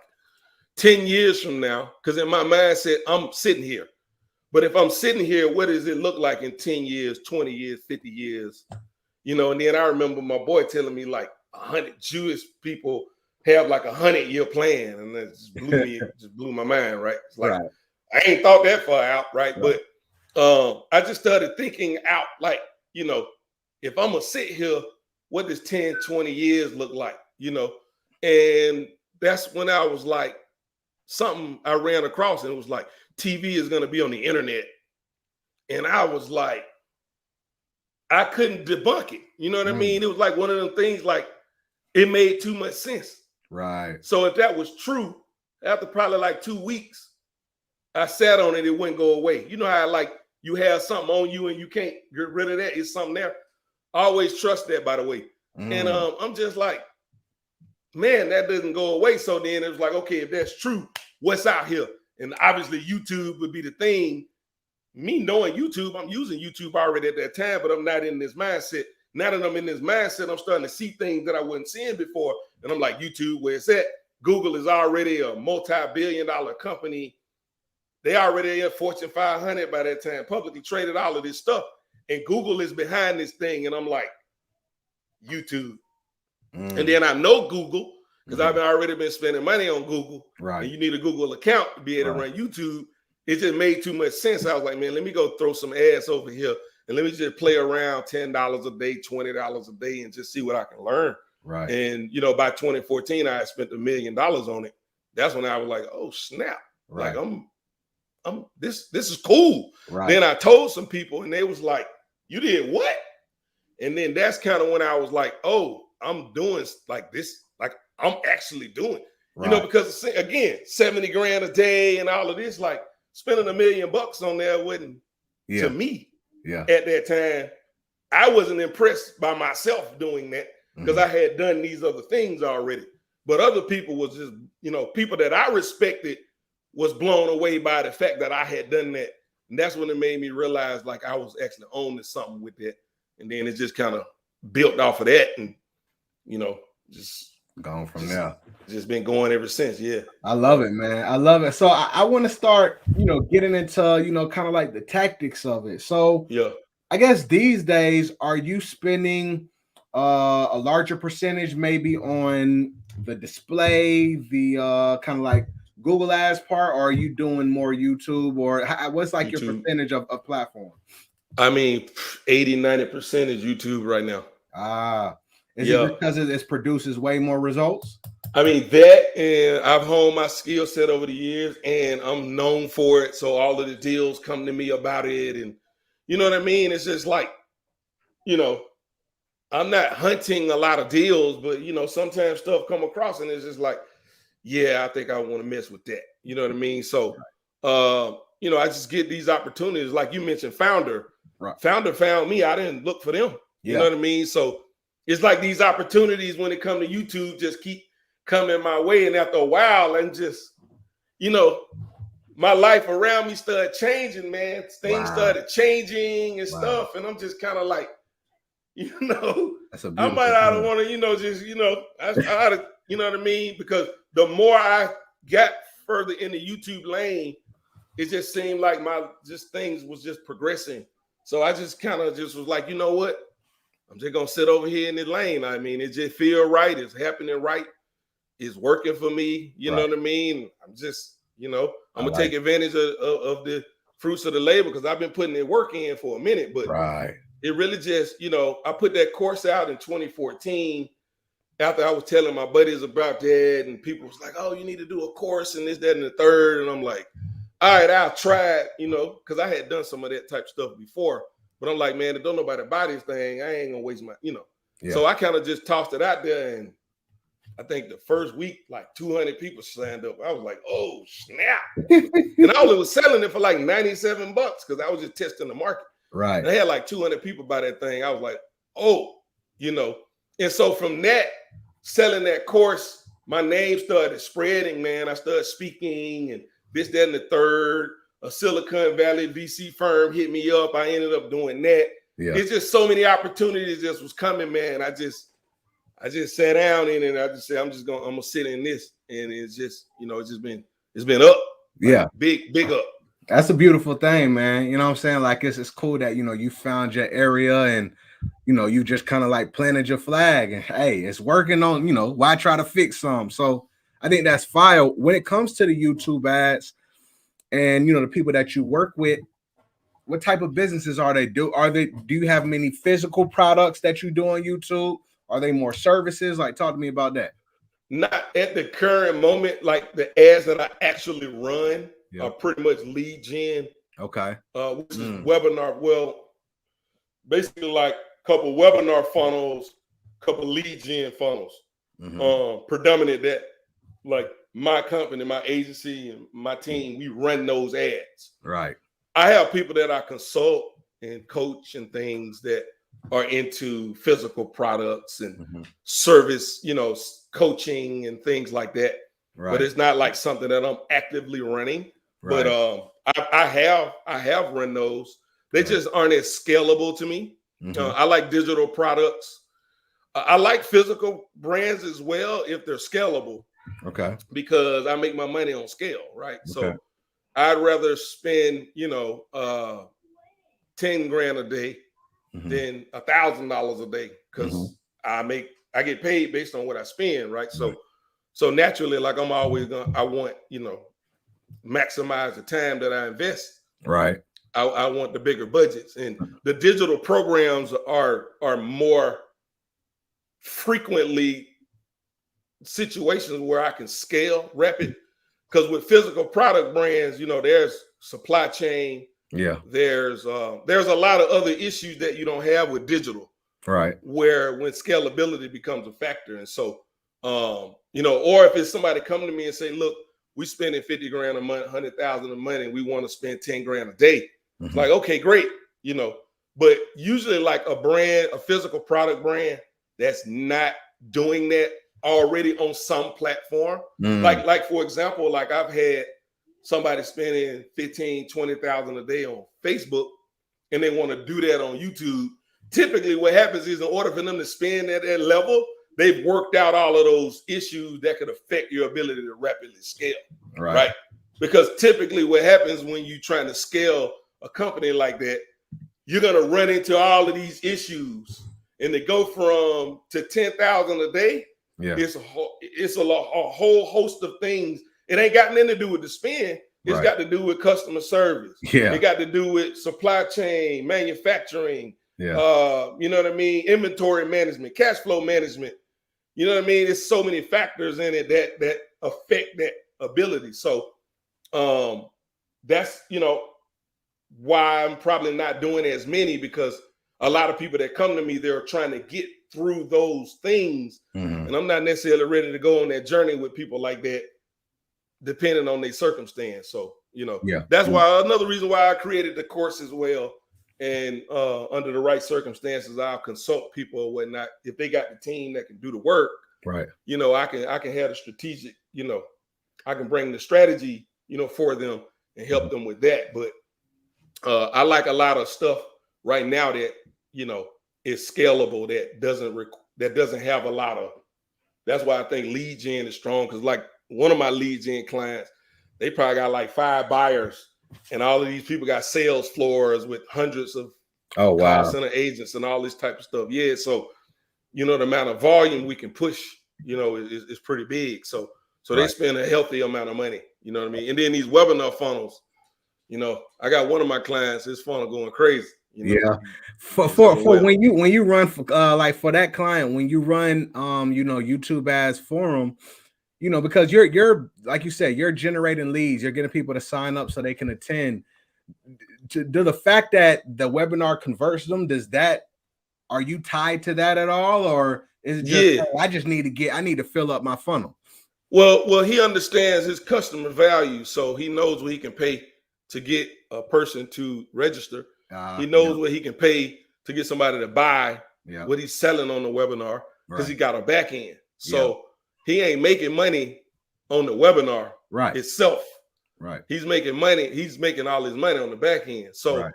10 years from now, because in my mindset, I'm sitting here. But if I'm sitting here, what does it look like in 10 years, 20 years, 50 years? You know, and then I remember my boy telling me like 100 Jewish people have like 100-year plan. And that just blew my mind, right? It's like, I ain't thought that far out, right? But I just started thinking out, like, you know, if I'm gonna sit here, what does 10, 20 years look like, you know? And that's when I was like, something I ran across, and it was like, TV is gonna be on the internet. And I was like, I couldn't debunk it. You know what I mean? It was like one of them things, like, it made too much sense. Right. So if that was true, after probably like 2 weeks, I sat on it, it wouldn't go away. You know how like you have something on you and you can't get rid of that? It's something there. I always trust that, by the way. And I'm just like, man, that doesn't go away. So then it was like, okay, if that's true, what's out here? And obviously YouTube would be the thing. Me knowing YouTube, I'm using YouTube already at that time, but I'm not in this mindset. Now that I'm in this mindset, I'm starting to see things that I wasn't seeing before. And I'm like, YouTube, where it's at? Google is already a multi-billion-dollar company. They already at Fortune 500 by that time, publicly traded, all of this stuff. And Google is behind this thing. And I'm like, YouTube. And then I know Google because I've already been spending money on Google. Right. And you need a Google account to be able to run YouTube. It just made too much sense. I was like, man, let me go throw some ads over here. And let me just play around $10 a day, $20 a day, and just see what I can learn. Right. And, you know, by 2014, I had spent $1 million on it. That's when I was like, oh, snap. Right. Like, this is cool. Right. Then I told some people, and they was like, you did what? And then that's kind of when I was like, oh, I'm doing like this. Like, I'm actually doing, you know, because again, 70 grand a day and all of this, like spending $1 million on there wasn't to me. Yeah. At that time, I wasn't impressed by myself doing that because I had done these other things already. But other people was just, people that I respected was blown away by the fact that I had done that. And that's when it made me realize like I was actually owning something with it. And then it just kind of built off of that and, just gone from there. Just been going ever since. Yeah. I love it, man. I love it. So I want to start, getting into, kind of like the tactics of it. So yeah, I guess these days, are you spending a larger percentage maybe on the display, the kind of like Google Ads part, or are you doing more YouTube, or what's like YouTube. Your percentage of platform? I mean, 80-90% is YouTube right now. Is it because it produces way more results? I mean, that, and I've honed my skill set over the years, and I'm known for it. So all of the deals come to me about it, and you know what I mean? It's just like, I'm not hunting a lot of deals, but sometimes stuff come across and it's just like, yeah, I think I want to mess with that. You know what I mean? So, I just get these opportunities. Like you mentioned, Founder. Right. Founder found me. I didn't look for them. You know what I mean? So it's like these opportunities when it comes to YouTube just keep coming my way. And after a while, and just, my life around me started changing, man. Things started changing and stuff. And I'm just kind of like, That's a I might not want to, just, I ought to, you know what I mean? Because the more I got further in the YouTube lane, it just seemed like things was just progressing. So I just kind of just was like, you know what? I'm just going to sit over here in the lane. I mean, it just feel right. It's happening right. It's working for me. You know what I mean? I'm just, I'm going to take advantage of the fruits of the labor because I've been putting the work in for a minute. But it really just, I put that course out in 2014 after I was telling my buddies about that. And people was like, oh, you need to do a course and this, that, and the third. And I'm like, all right, I'll try it, because I had done some of that type of stuff before. But I'm like, man, if don't nobody buy this thing, I ain't gonna waste my, So I kind of just tossed it out there, and I think the first week, like 200 people signed up. I was like, oh snap! And I only was selling it for like $97 because I was just testing the market. Right. And I had like 200 people buy that thing. I was like, oh, And so from that, selling that course, my name started spreading, man. I started speaking and this, that, and the third. A Silicon Valley VC firm hit me up. I ended up doing that. Yeah. It's just so many opportunities just was coming, man. I just sat down in it and I just said, I'm gonna sit in this. And it's just, it's been up. Yeah. Big up. That's a beautiful thing, man. You know what I'm saying? Like it's cool that, you found your area and, you just kind of like planted your flag and hey, it's working on, why try to fix some? So I think that's fire. When it comes to the YouTube ads, and the people that you work with, what type of businesses are they? Do you have many physical products that you do on YouTube? Are they more services? Like, talk to me about that. Not at the current moment. Like the ads that I actually run are pretty much lead gen. Okay. Which is webinar. Well, basically like a couple webinar funnels, couple lead gen funnels. Predominant that like my company, my agency, and my team, we run those ads. Right. I have people that I consult and coach and things that are into physical products and service, coaching and things like that. Right. But it's not like something that I'm actively running. Right. But I have run those. They just aren't as scalable to me. I like digital products. I like physical brands as well if they're scalable. Okay. Because I make my money on scale, right? Okay. So I'd rather spend, $10 grand a day than $1,000 a day because I get paid based on what I spend, right? So naturally, like I'm always I want, maximize the time that I invest. Right. I want the bigger budgets, and the digital programs are more frequently situations where I can scale rapid, because with physical product brands, there's supply chain. Yeah. There's a lot of other issues that you don't have with digital. Right. Where when scalability becomes a factor. And so, or if it's somebody come to me and say, look, we spending 50 grand a month, 100,000 a month, and we want to spend 10 grand a day. Like, okay, great. But usually like a brand, a physical product brand that's not doing that, already on some platform. Like for example, like I've had somebody spending 15, 20,000 a day on Facebook, and they want to do that on YouTube. Typically what happens is in order for them to spend at that level, they've worked out all of those issues that could affect your ability to rapidly scale, right? Because typically what happens when you're trying to scale a company like that, you're going to run into all of these issues, and they go from to 10,000 a day. It's a whole host of things. It ain't got nothing to do with the spend. It's got to do with customer service. It got to do with supply chain, manufacturing, you know what I mean? Inventory management, cash flow management. You know what I mean? There's so many factors in it that affect that ability. So that's, you know, why I'm probably not doing as many, because a lot of people that come to me, they're trying to get through those things. And I'm not necessarily ready to go on that journey with people like that, depending on their circumstance. So, you know, that's why another reason why I created the course as well. And under the right circumstances, I'll consult people or whatnot. If they got the team that can do the work, you know, I can have a strategic, you know, I can bring the strategy, you know, for them and help them with that. But I like a lot of stuff right now that, you know, is scalable, that doesn't have a lot of. That's why I think lead gen is strong, because like one of my lead gen clients, they probably got like 5 buyers, and all of these people got sales floors with hundreds of call center agents and all this type of stuff. Yeah, so you know the amount of volume we can push, you know, is pretty big. So they spend a healthy amount of money. You know what I mean? And then these webinar funnels, you know, I got one of my clients, his funnel going crazy. You know? For when you run for like for that client, when you run you know, YouTube ads for them, you know, because you're like you said, you're generating leads, you're getting people to sign up so they can attend. Do the fact that the webinar converts them, are you tied to that at all, or is it just I need to fill up my funnel? Well, he understands his customer value, so he knows what he can pay to get a person to register. He knows what he can pay to get somebody to buy what he's selling on the webinar, because he got a back end. So he ain't making money on the webinar itself. He's making money. He's making all his money on the back end. So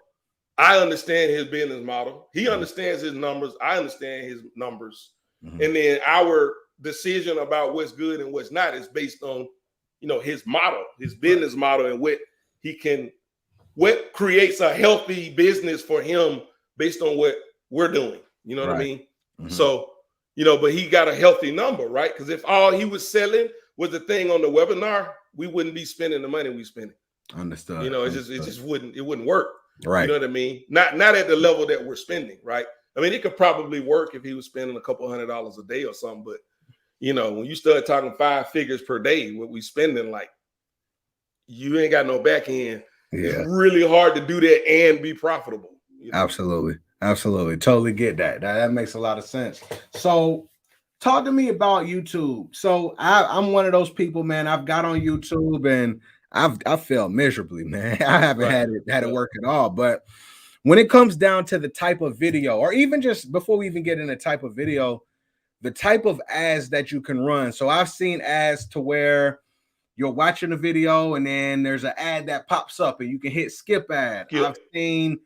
I understand his business model. He understands his numbers. I understand his numbers. And then our decision about what's good and what's not is based on, you know, his model, his business model, and what creates a healthy business for him based on what we're doing. You know what I mean? So, you know, but he got a healthy number, right? Because if all he was selling was the thing on the webinar, we wouldn't be spending the money we spending. Understood. You know, it wouldn't work. Right. You know what I mean? Not at the level that we're spending, right? I mean, it could probably work if he was spending a couple $100 a day or something, but you know, when you start talking 5 figures per day, what we spending, like, you ain't got no back end. It's really hard to do that and be profitable. You know? Absolutely. Totally get that. That makes a lot of sense. So talk to me about YouTube. So I'm one of those people, man. I've got on YouTube and I've failed miserably, man. I haven't had it work at all. But when it comes down to the type of video, or even just before we even get into type of video, the type of ads that you can run. So I've seen ads to where you're watching a video and then there's an ad that pops up and you can hit skip ad. I've seen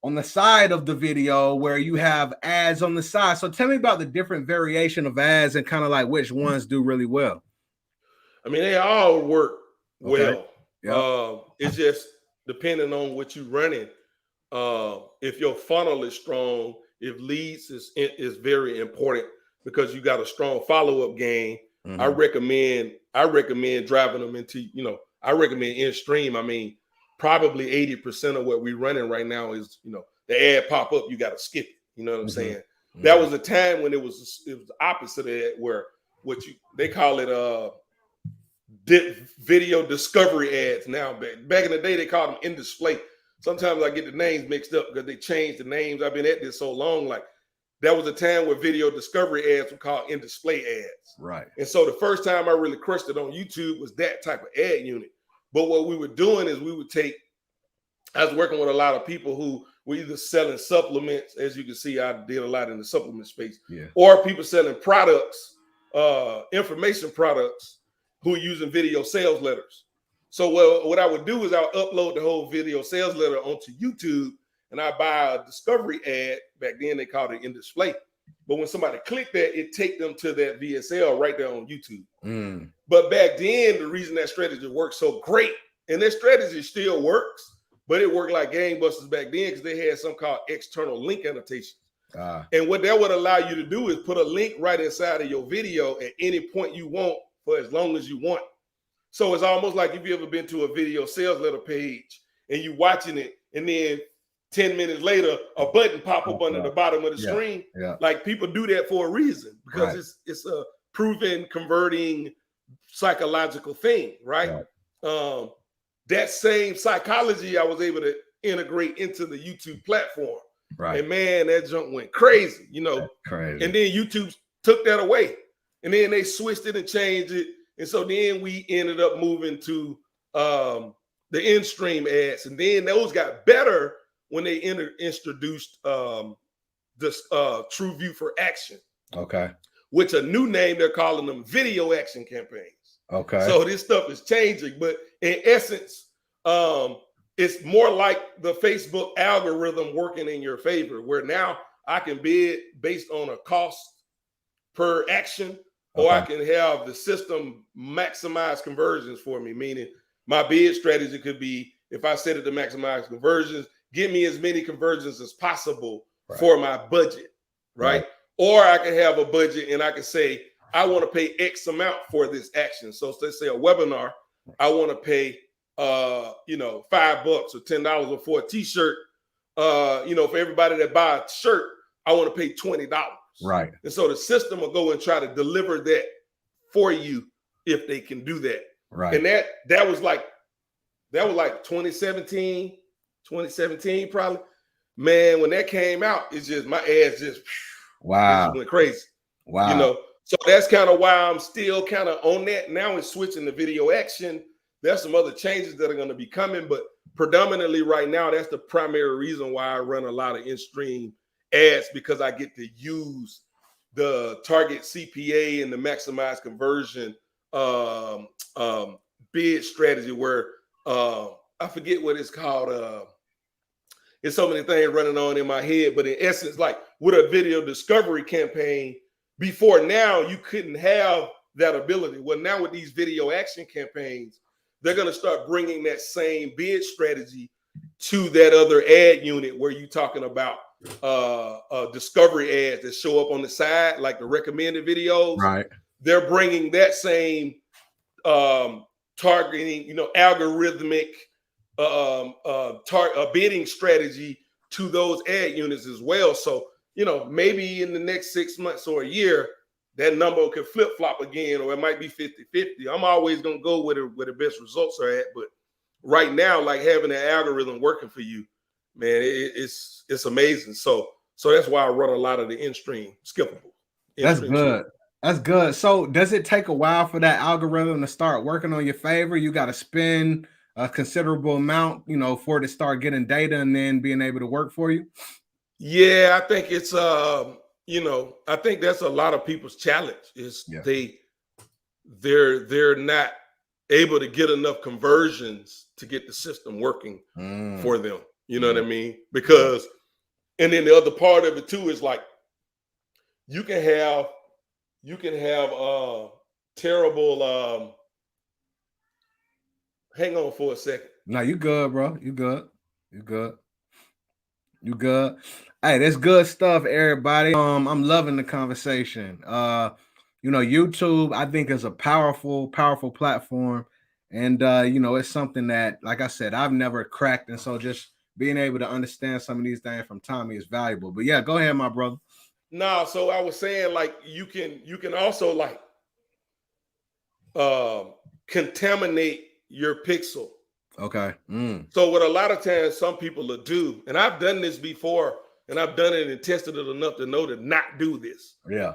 on the side of the video where you have ads on the side. So tell me about the different variation of ads and kind of like which ones do really well. I mean, they all work well. It's just depending on what you're running. If your funnel is strong, if leads is very important, because you got a strong follow-up game. I recommend driving them into, you know, I recommend in stream. I mean, probably 80% of what we're running right now is, you know, the ad pop up, you got to skip it. You know what I'm saying? That was a time when it was the opposite of that, where they call it video discovery ads now. Back in the day, they called them in display. Sometimes I get the names mixed up because they changed the names. I've been at this so long. Like, that was a time where video discovery ads were called in display ads. Right. And so the first time I really crushed it on YouTube was that type of ad unit. But what we were doing is I was working with a lot of people who were either selling supplements. As you can see, I did a lot in the supplement space, or people selling products information products who are using video sales letters. So what I would do is I'll upload the whole video sales letter onto YouTube, and I buy a discovery ad. Back then they called it in display. But when somebody clicked that, it take them to that VSL right there on YouTube. But back then, the reason that strategy worked so great, and that strategy still works, but it worked like gangbusters back then because they had something called external link annotations. And what that would allow you to do is put a link right inside of your video at any point you want for as long as you want. So it's almost like if you ever been to a video sales letter page and you watching it, and then 10 minutes later, a button pop up under the bottom of the screen. Like people do that for a reason because it's a proven converting psychological thing, right? That same psychology I was able to integrate into the YouTube platform. And man, that junk went crazy, you know. And then YouTube took that away. And then they switched it and changed it. And so then we ended up moving to the in-stream ads. And then those got better when they introduced this True View for Action. Which a new name, they're calling them video action campaigns. So this stuff is changing, but in essence, it's more like the Facebook algorithm working in your favor, where now I can bid based on a cost per action, or I can have the system maximize conversions for me, meaning my bid strategy could be, if I set it to maximize conversions, give me as many conversions as possible for my budget, right? Or I can have a budget and I can say, I want to pay X amount for this action. So let's say a webinar, I want to pay, $5 or $10, or for a t-shirt, for everybody that buy a shirt, I want to pay $20. And so the system will go and try to deliver that for you if they can do that. And that was like 2017 probably. Man, when that came out, it's just my ads just went crazy. So that's kind of why I'm still kind of on that. Now it's switching to video action. There's some other changes that are going to be coming, but predominantly right now, that's the primary reason why I run a lot of in-stream ads, because I get to use the target CPA and the maximize conversion bid strategy, where I forget what it's called. It's so many things running on in my head, but in essence, like with a video discovery campaign, before now, you couldn't have that ability. Well, now with these video action campaigns, they're going to start bringing that same bid strategy to that other ad unit where you're talking about discovery ads that show up on the side, like the recommended videos. They're bringing that same targeting, algorithmic bidding strategy to those ad units as well. So, maybe in the next 6 months or a year, that number could flip-flop again, or it might be 50-50. I'm always going to go where the best results are at. But right now, like having an algorithm working for you, man, it's amazing. So that's why I run a lot of the in-stream skippable. That's good. That's good. So does it take a while for that algorithm to start working on your favor? You got to spend a considerable amount, for it to start getting data and then being able to work for you? Yeah, I think it's I think that's a lot of people's challenge is they're not able to get enough conversions to get the system working for them. You know what I mean? Because, and then the other part of it too is like you can have terrible hang on for a second. No, you good, bro. You good. Hey, that's good stuff, everybody. I'm loving the conversation. YouTube, I think, is a powerful platform. And it's something that, like I said, I've never cracked. And so just being able to understand some of these things from Tommie is valuable. But yeah, go ahead, my brother. No, so I was saying, like, you can also like contaminate your pixel. Okay. So what a lot of times some people will do, and I've done this before, and I've done it and tested it enough to know to not do this. Yeah.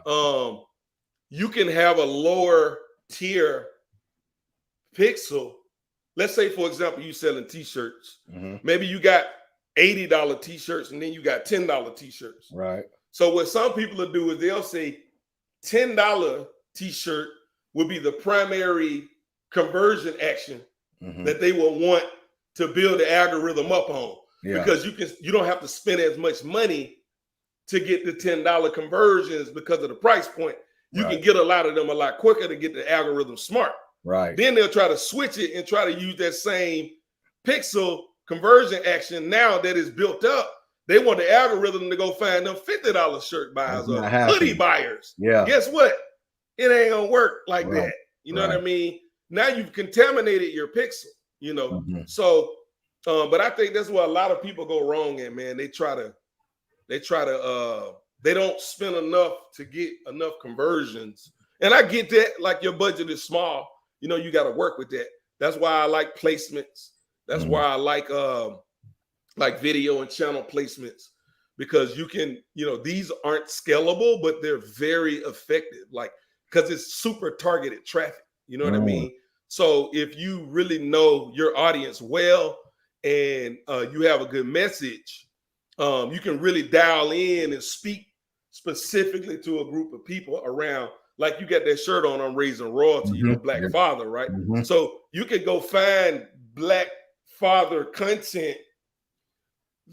You can have a lower tier pixel. Let's say, for example, you selling t-shirts. Maybe you got $80 t-shirts, and then you got $10 t-shirts. Right. So what some people will do is they'll say $10 t-shirt would be the primary conversion action that they will want to build the algorithm up on. Because you don't have to spend as much money to get the $10 conversions because of the price point. You can get a lot of them a lot quicker to get the algorithm smart. Then they'll try to switch it and try to use that same pixel conversion action now that is built up. They want the algorithm to go find them $50 shirt buyers or hoodie buyers. Guess what? It ain't gonna work like that. You know what I mean? Now you've contaminated your pixel, you know. So but I think that's where a lot of people go wrong in, man. They don't spend enough to get enough conversions. And I get that, like your budget is small, you know, you got to work with that. That's why I like placements. That's why I like video and channel placements, because you can, you know, these aren't scalable, but they're very effective, like, because it's super targeted traffic. You know what I mean? So if you really know your audience well and you have a good message, you can really dial in and speak specifically to a group of people around, like you got that shirt on Raising Royalty, you know, Black Father, right? So you can go find Black Father content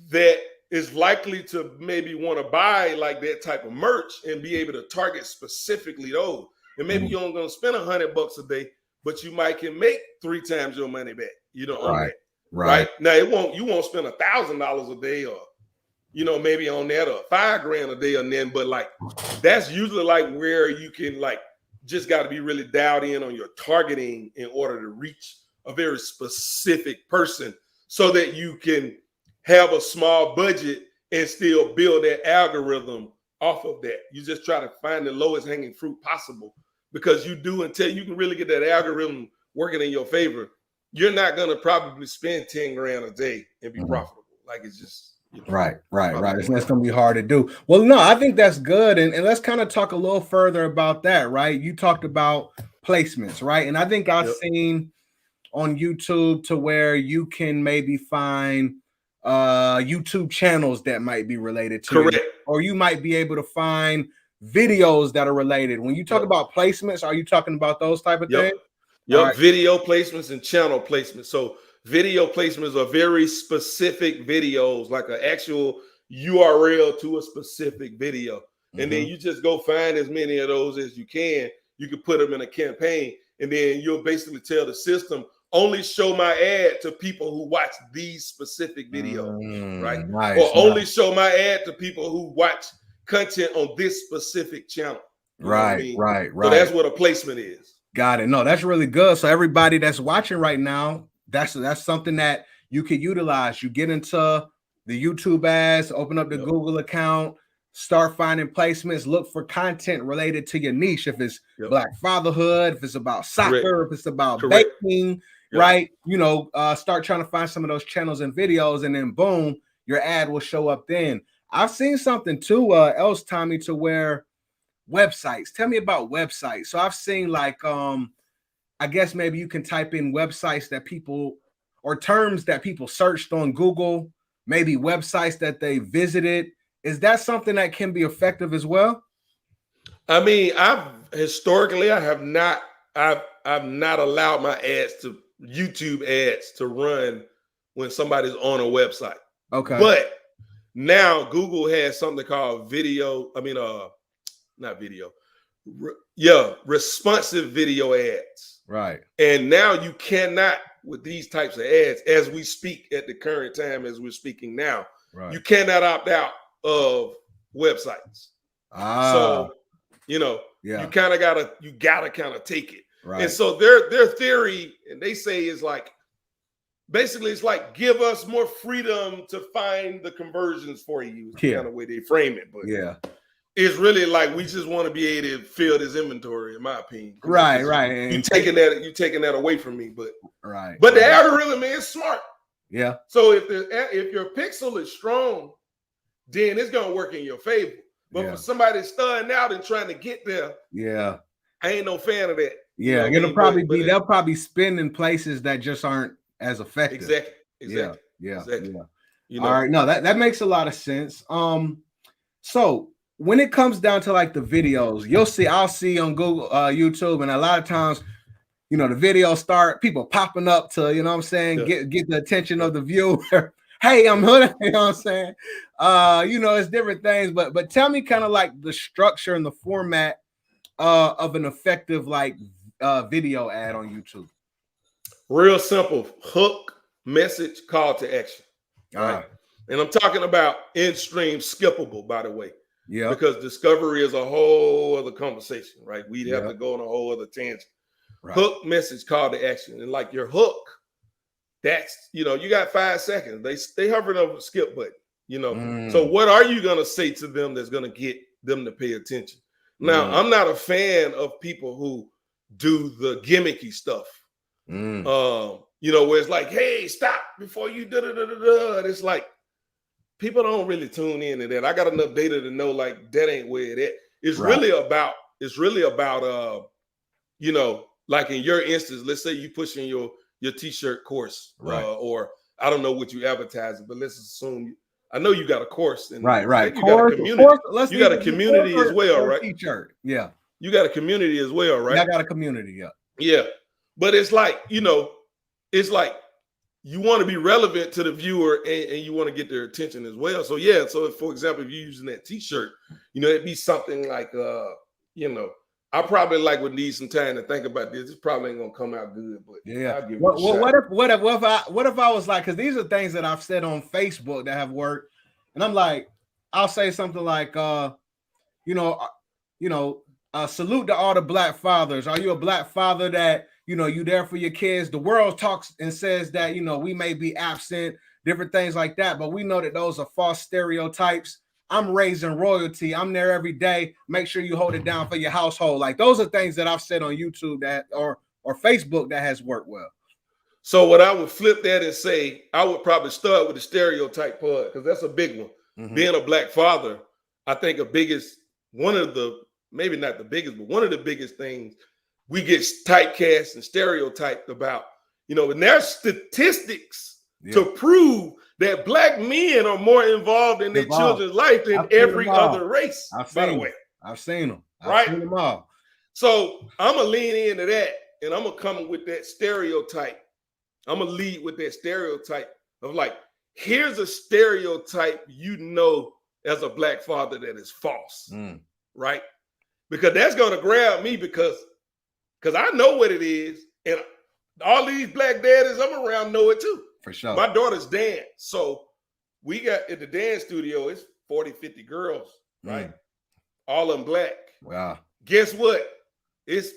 that is likely to maybe want to buy like that type of merch and be able to target specifically those. And maybe you're only going to spend $100 a day, but you might can make 3 times your money back. You know, on that. Right now, you won't spend $1,000 a day, or you know, maybe on that, or $5,000 a day, and then, but like that's usually like where you can like just got to be really dialed in on your targeting in order to reach a very specific person, so that you can have a small budget and still build that algorithm off of that. You just try to find the lowest hanging fruit possible, because you do, until you can really get that algorithm working in your favor, you're not going to probably spend 10 grand a day and be profitable. Like, it's just, you know, right. It's going to be hard to do. Well, no, I think that's good. And let's kind of talk a little further about that, right? You talked about placements, right? And I think I've seen on YouTube to where you can maybe find YouTube channels that might be related to it, or you might be able to find videos that are related. When you talk about placements, are you talking about those type of things? Video placements and channel placements. So video placements are very specific videos, like an actual URL to a specific video. And then you just go find as many of those as you can. You can put them in a campaign, and then you'll basically tell the system, only show my ad to people who watch these specific videos, right? Or only show my ad to people who watch content on this specific channel. Right. So that's what a placement is. Got it. No, that's really good. So everybody that's watching right now, that's something that you could utilize. You get into the YouTube ads, open up the Google account, start finding placements, look for content related to your niche. If it's Black fatherhood, if it's about soccer, if it's about baking, right? You know, start trying to find some of those channels and videos, and then boom, your ad will show up then. I've seen something too, else, Tommie, to where websites. Tell me about websites. So I've seen like, I guess maybe you can type in websites that people, or terms that people searched on Google, maybe websites that they visited. Is that something that can be effective as well? I mean, I've not allowed my ads to YouTube ads to run when somebody's on a website. Okay. But now Google has something called responsive video ads. Right. And now you cannot, with these types of ads, as we speak at the current time, as we're speaking now, you cannot opt out of websites. So, you know, you gotta kind of take it. Right. And so their theory, and they say, is like, basically it's like, give us more freedom to find the conversions for you. Kind of way they frame it. But it's really like, we just want to be able to fill this inventory, in my opinion. Right. You taking that away from me, but but the algorithm is smart. Yeah. So if your pixel is strong, then it's gonna work in your favor. But for somebody starting out and trying to get there, I ain't no fan of that. Yeah, you know, they'll probably spin in places that just aren't as effective. Exactly. Yeah. You know? All right. No, that makes a lot of sense. So when it comes down to like the videos, I'll see on Google, YouTube, and a lot of times, you know, the videos start people popping up to, you know what I'm saying, get the attention of the viewer. Hey, I'm hood, you know what I'm saying? You know, it's different things, but tell me kind of like the structure and the format of an effective like video ad on YouTube. Real simple: hook, message, call to action. Right. And I'm talking about in-stream skippable, by the way. Yeah. Because discovery is a whole other conversation, right? We'd have to go on a whole other tangent. Right. Hook, message, call to action. And like your hook, that's, you know, you got 5 seconds. They hovering over the skip button, you know. So what are you going to say to them that's going to get them to pay attention? Now, I'm not a fan of people who do the gimmicky stuff. You know, where it's like, hey, stop before you da-da-da-da-da. And it's like, people don't really tune in to that. I got enough data to know like that ain't where it is. It's really about, you know, like in your instance, let's say you pushing your t-shirt course, or I don't know what you advertising, but let's assume, I know you got a course, and right. You got a community. You got a community as well, right? T-shirt, yeah. You got a community as well, right? I got a community, yeah. Yeah, but it's like, you know, it's like you want to be relevant to the viewer, and you want to get their attention as well. So yeah, so if, for example, if you're using that t-shirt, you know, it'd be something like, you know, I probably would need some time to think about this. It's probably ain't gonna come out good, but yeah. I'll give it a shot. What if I was like, because these are things that I've said on Facebook that have worked, and I'm like, I'll say something like, you know, salute to all the Black fathers. Are you a Black father that, you know, you there for your kids? The world talks and says that, you know, we may be absent, different things like that, but we know that those are false stereotypes. I'm raising royalty. I'm there every day. Make sure you hold it down for your household. Like, those are things that I've said on YouTube that or Facebook that has worked well. So what I would flip that and say, I would probably start with the stereotype part, because that's a big one. Being a Black father, I think one of the biggest things we get typecast and stereotyped about, you know, and there's statistics to prove that Black men are more involved in their children's life than every other race, by the way. I've seen them. I've seen them all. So I'm going to lean into that, and I'm going to come with that stereotype. I'm going to lead with that stereotype of like, here's a stereotype, you know, as a Black father that is false, right? Because that's going to grab me because I know what it is, and all these Black daddies I'm around know it too. For sure. My daughter's dance. So we got at the dance studio, it's 40, 50 girls, right? All of them Black. Wow. Guess what? It's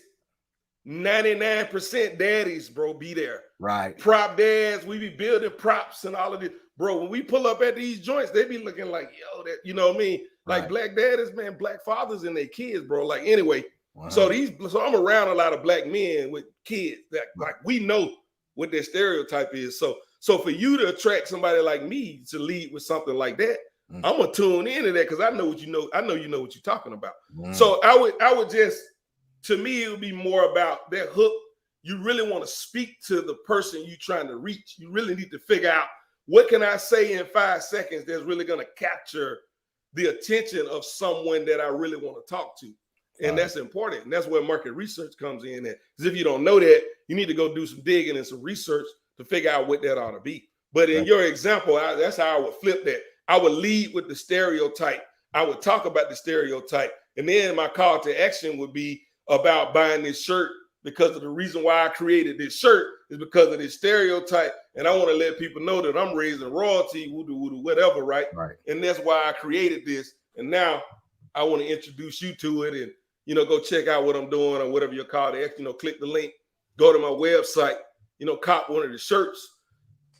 99% daddies, bro, be there. Right. Prop dads, we be building props and all of this. Bro, when we pull up at these joints, they be looking like, yo, that, you know what I mean? Like Black daddies, man, Black fathers and their kids, bro. Like, anyway, so I'm around a lot of Black men with kids that like we know what their stereotype is. So for you to attract somebody like me to lead with something like that, I'm gonna tune into that because I know what you know. I know you know what you're talking about. So I would just, to me, it would be more about that hook. You really want to speak to the person you're trying to reach. You really need to figure out, what can I say in 5 seconds that's really gonna capture the attention of someone that I really want to talk to. And that's important. And that's where market research comes in. Because if you don't know that, you need to go do some digging and some research to figure out what that ought to be. But in your example, that's how I would flip that. I would lead with the stereotype. I would talk about the stereotype. And then my call to action would be about buying this shirt, because of the reason why I created this shirt is because of this stereotype. And I want to let people know that I'm raising royalty, whatever, right? And that's why I created this. And now I want to introduce you to it, and, you know, go check out what I'm doing or whatever your call to action, you know, click the link, go to my website, you know, cop one of the shirts.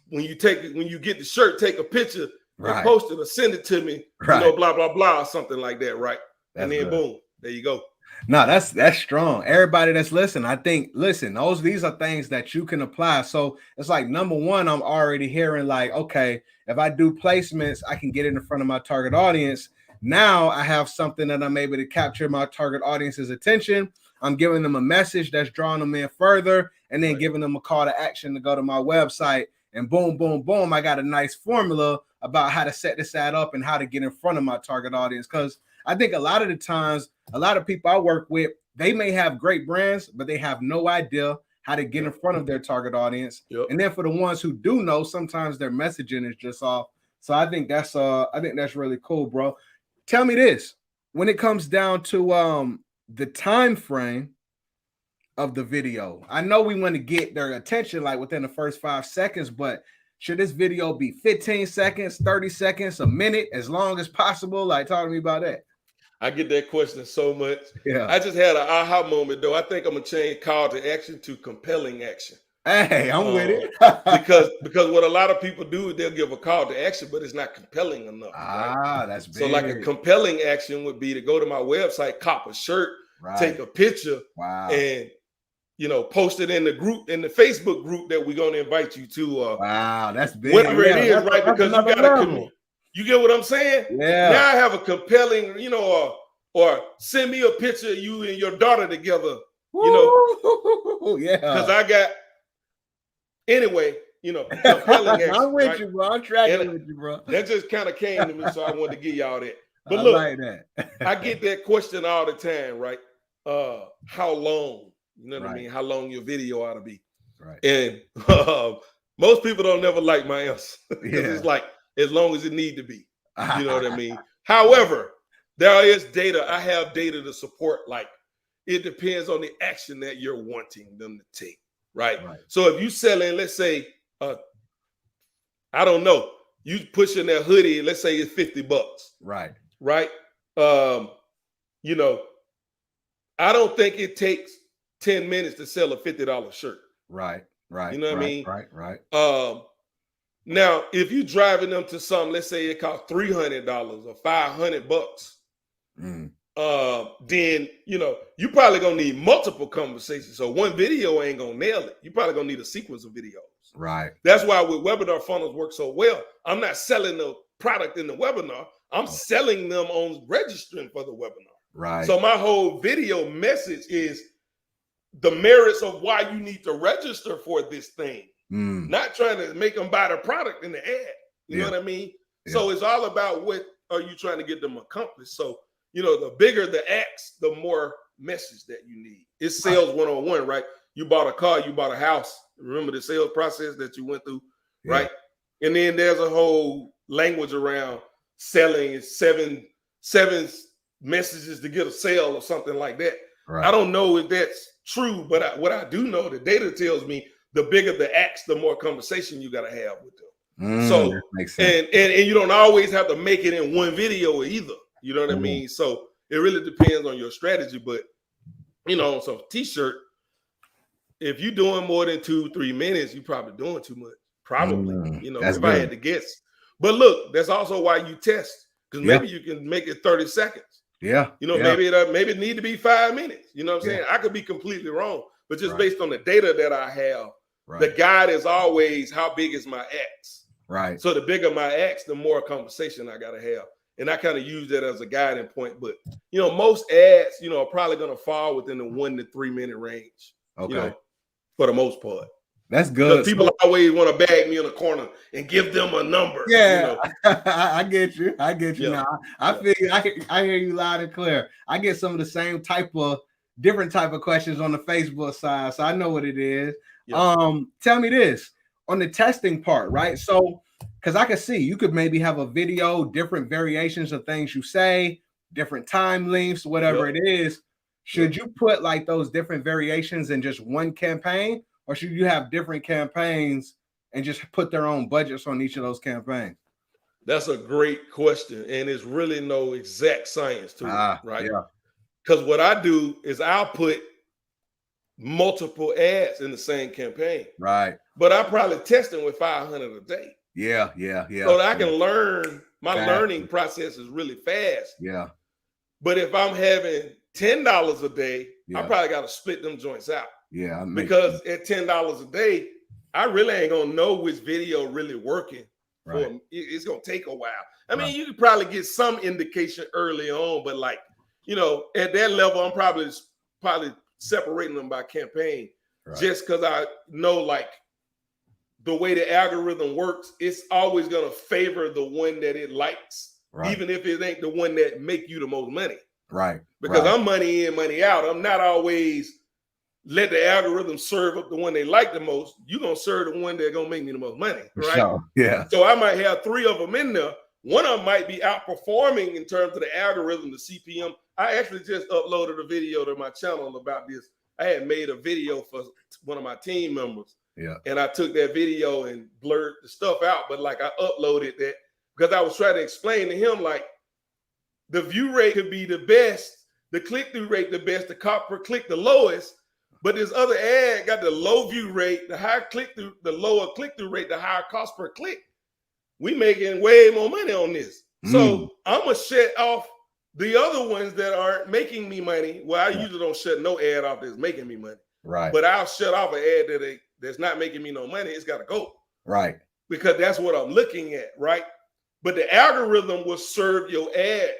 When you get the shirt, take a picture and post it or send it to me, you know, blah, blah, blah, or something like that, right? And then boom, there you go. No, that's strong. Everybody that's listening, I think, these are things that you can apply. So it's like, number one, I'm already hearing like, okay, if I do placements, I can get it in front of my target audience. Now I have something that I'm able to capture my target audience's attention. I'm giving them a message that's drawing them in further, and then giving them a call to action to go to my website, and boom, boom, boom. I got a nice formula about how to set this ad up and how to get in front of my target audience. Because I think a lot of the times, a lot of people I work with, they may have great brands, but they have no idea how to get in front of their target audience. And then for the ones who do know, sometimes their messaging is just off. So I think that's really cool, bro. Tell me this. When it comes down to the time frame of the video, I know we want to get their attention like within the first 5 seconds, but should this video be 15 seconds, 30 seconds, a minute, as long as possible? Like, talk to me about that. I get that question so much. Yeah. I just had an aha moment, though. I think I'm going to change call to action to compelling action. Hey, I'm with it. because what a lot of people do is they'll give a call to action, but it's not compelling enough. Right? That's big. So like a compelling action would be to go to my website, cop a shirt, take a picture, and post it in the group, in the Facebook group that we're going to invite you to. That's big. Whatever it is, right? Because you got to you get what I'm saying? Yeah. Now I have a compelling, or send me a picture of you and your daughter together. Yeah. Because I got. Anyway, compelling action, I'm with you, bro. I'm tracking with you, bro. That just kind of came to me, so I wanted to give y'all that. But I look, like that. I get that question all the time, right? How long? You know what I mean? How long your video ought to be? Right. And most people don't never like my answer. It's like as long as it need to be. You know what I mean? However, there is data. I have data to support. Like it depends on the action that you're wanting them to take. Right. So if you selling, let's say, I don't know, you pushing that hoodie, let's say it's $50. Right. I don't think it takes 10 minutes to sell a $50 shirt. Right. You know what I mean? Right. Now, if you're driving them to something, let's say it costs $300 or $500, then you probably gonna need multiple conversations. So one video ain't gonna nail it. You probably gonna need a sequence of videos. Right. That's why with webinar funnels work so well. I'm not selling the product in the webinar. I'm selling them on registering for the webinar. Right. So my whole video message is the merits of why you need to register for this thing. Not trying to make them buy the product in the ad. You know what I mean? So it's all about what are you trying to get them accomplished. So the bigger the X, the more message that you need. It's sales 101, right? You bought a car, you bought a house. Remember the sales process that you went through, right? And then there's a whole language around selling. It's seven messages to get a sale or something like that. Right. I don't know if that's true, but what I do know, the data tells me the bigger the X, the more conversation you got to have with them. So that makes sense. And you don't always have to make it in one video either. You know what I mean? So it really depends on your strategy. But, on some t-shirt, if you're doing more than 2-3 minutes, you're probably doing too much. Probably, if I had to guess. But look, that's also why you test. Because maybe you can make it 30 seconds. Yeah. Maybe it need to be 5 minutes. You know what I'm saying? I could be completely wrong. But just based on the data that I have, the guide is always how big is my X. Right. So the bigger my X, the more conversation I got to have. And I kind of use that as a guiding point. But, most ads, are probably going to fall within the 1 to 3 minute range. Okay. For the most part. That's good. People always want to bag me in a corner and give them a number. Yeah. I get you. Now. I feel you. I hear you loud and clear. I get some of the same different type of questions on the Facebook side. So I know what it is. Tell me this on the testing part, right? So, because I can see you could maybe have a video, different variations of things you say, different time lengths, whatever it is. Should you put like those different variations in just one campaign, or should you have different campaigns and just put their own budgets on each of those campaigns? That's a great question. And it's really no exact science to it, right? Yeah. Because what I do is I'll put multiple ads in the same campaign. Right. But I probably testing with 500 a day. Yeah. So that I can learn. My learning process is really fast. Yeah. But if I'm having $10 a day, I probably got to split them joints out. Yeah. Because at $10 a day, I really ain't gonna know which video really working. Right. It's gonna take a while. I mean, you could probably get some indication early on, but like, at that level, I'm probably separating them by campaign, just because I know like the way the algorithm works, it's always going to favor the one that it likes, even if it ain't the one that make you the most money. Right. Because I'm money in, money out. I'm not always let the algorithm serve up the one they like the most. You're going to serve the one that's going to make me the most money, right? Sure. Yeah. So I might have 3 of them in there. One of them might be outperforming in terms of the algorithm, the CPM. I actually just uploaded a video to my channel about this. I had made a video for one of my team members. Yeah. And I took that video and blurred the stuff out. But like I uploaded that because I was trying to explain to him, like, the view rate could be the best, the click-through rate the best, the cost per click the lowest. But this other ad got the low view rate, the higher click-through, the lower click-through rate, the higher cost per click. We making way more money on this. So I'm going to shut off the other ones that aren't making me money. Well, I usually don't shut no ad off that's making me money. Right. But I'll shut off an ad that's not making me no money. It's got to go. Right. Because that's what I'm looking at, right? But the algorithm will serve your ad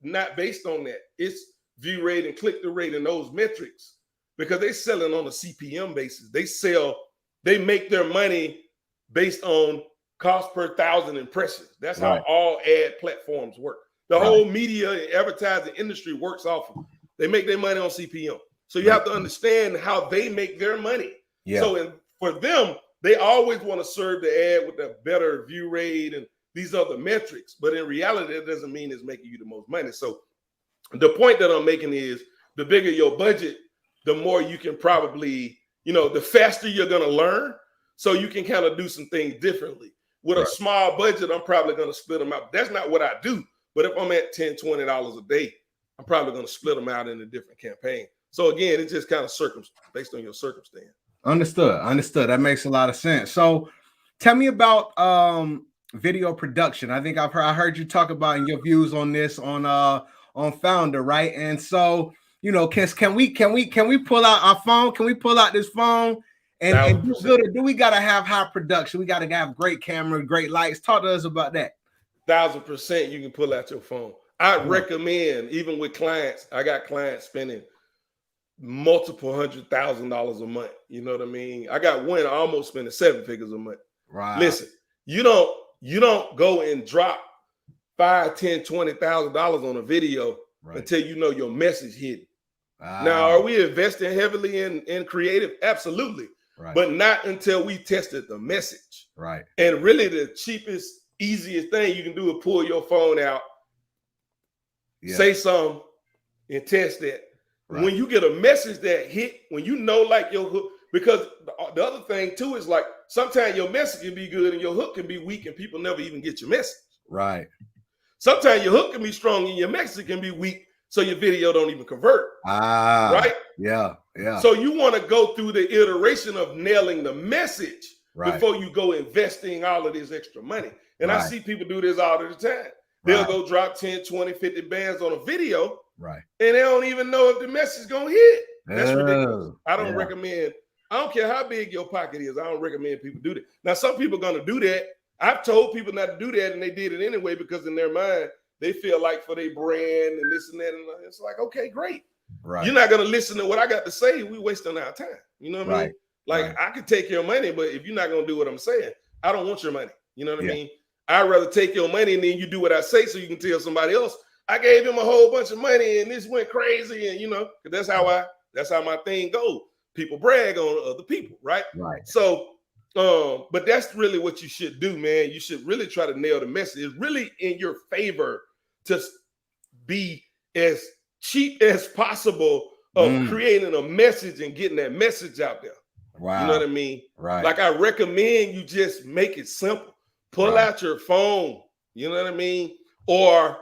not based on that. It's view rate and click-through rate and those metrics, because they selling on a CPM basis. They make their money based on cost per 1,000 impressions. That's how all ad platforms work. The whole media and advertising industry works off of. They make their money on CPM. So you have to understand how they make their money. Yeah. So for them, they always want to serve the ad with a better view rate and these other metrics. But in reality, that doesn't mean it's making you the most money. So the point that I'm making is the bigger your budget, the more you can probably, the faster you're going to learn. So you can kind of do some things differently. With a small budget, I'm probably going to split them out. That's not what I do. But if I'm at $10, $20 a day, I'm probably going to split them out in a different campaign. So again, it's just kind of based on your circumstance. Understood. That makes a lot of sense. So tell me about video production. I think I heard you talk about in your views on this on Founder, right? And so, can we pull out our phone? Can we pull out this phone and do good? Or do we gotta have high production? We gotta have great camera, great lights. Talk to us about that. 1,000% you can pull out your phone. I recommend, even with clients, I got clients spending multiple $100,000 a month. You know what I mean? I got one almost spending 7 figures a month. Right. Listen, you don't go and drop $5,000, $10,000, $20,000 on a video until you know your message hit. Now, are we investing heavily in creative? Absolutely. Right. But not until we tested the message. Right. And really the cheapest, easiest thing you can do is pull your phone out, say something, and test that. Right. When you get a message that hit, when you know like your hook, because the other thing too is like sometimes your message can be good and your hook can be weak and people never even get your message. Right. Sometimes your hook can be strong and your message can be weak, so your video don't even convert. Right? Yeah. So you want to go through the iteration of nailing the message before you go investing all of this extra money. And I see people do this all the time. They'll go drop 10, 20, 50 bands on a video. Right. And they don't even know if the message is going to hit. That's ridiculous. I don't recommend. I don't care how big your pocket is. I don't recommend people do that. Now, some people are going to do that. I've told people not to do that, and they did it anyway because in their mind, they feel like for their brand and this and that. And it's like, okay, great. Right. You're not going to listen to what I got to say. We wasting our time. You know what I mean? Like, I could take your money, but if you're not going to do what I'm saying, I don't want your money. You know what I mean? I'd rather take your money and then you do what I say so you can tell somebody else, I gave him a whole bunch of money and this went crazy. And, that's how my thing goes. People brag on other people, right? Right. So, but that's really what you should do, man. You should really try to nail the message. It's really in your favor to be as cheap as possible of creating a message and getting that message out there. Wow. You know what I mean? Right. Like I recommend you just make it simple. Pull out your phone, you know what I mean? Or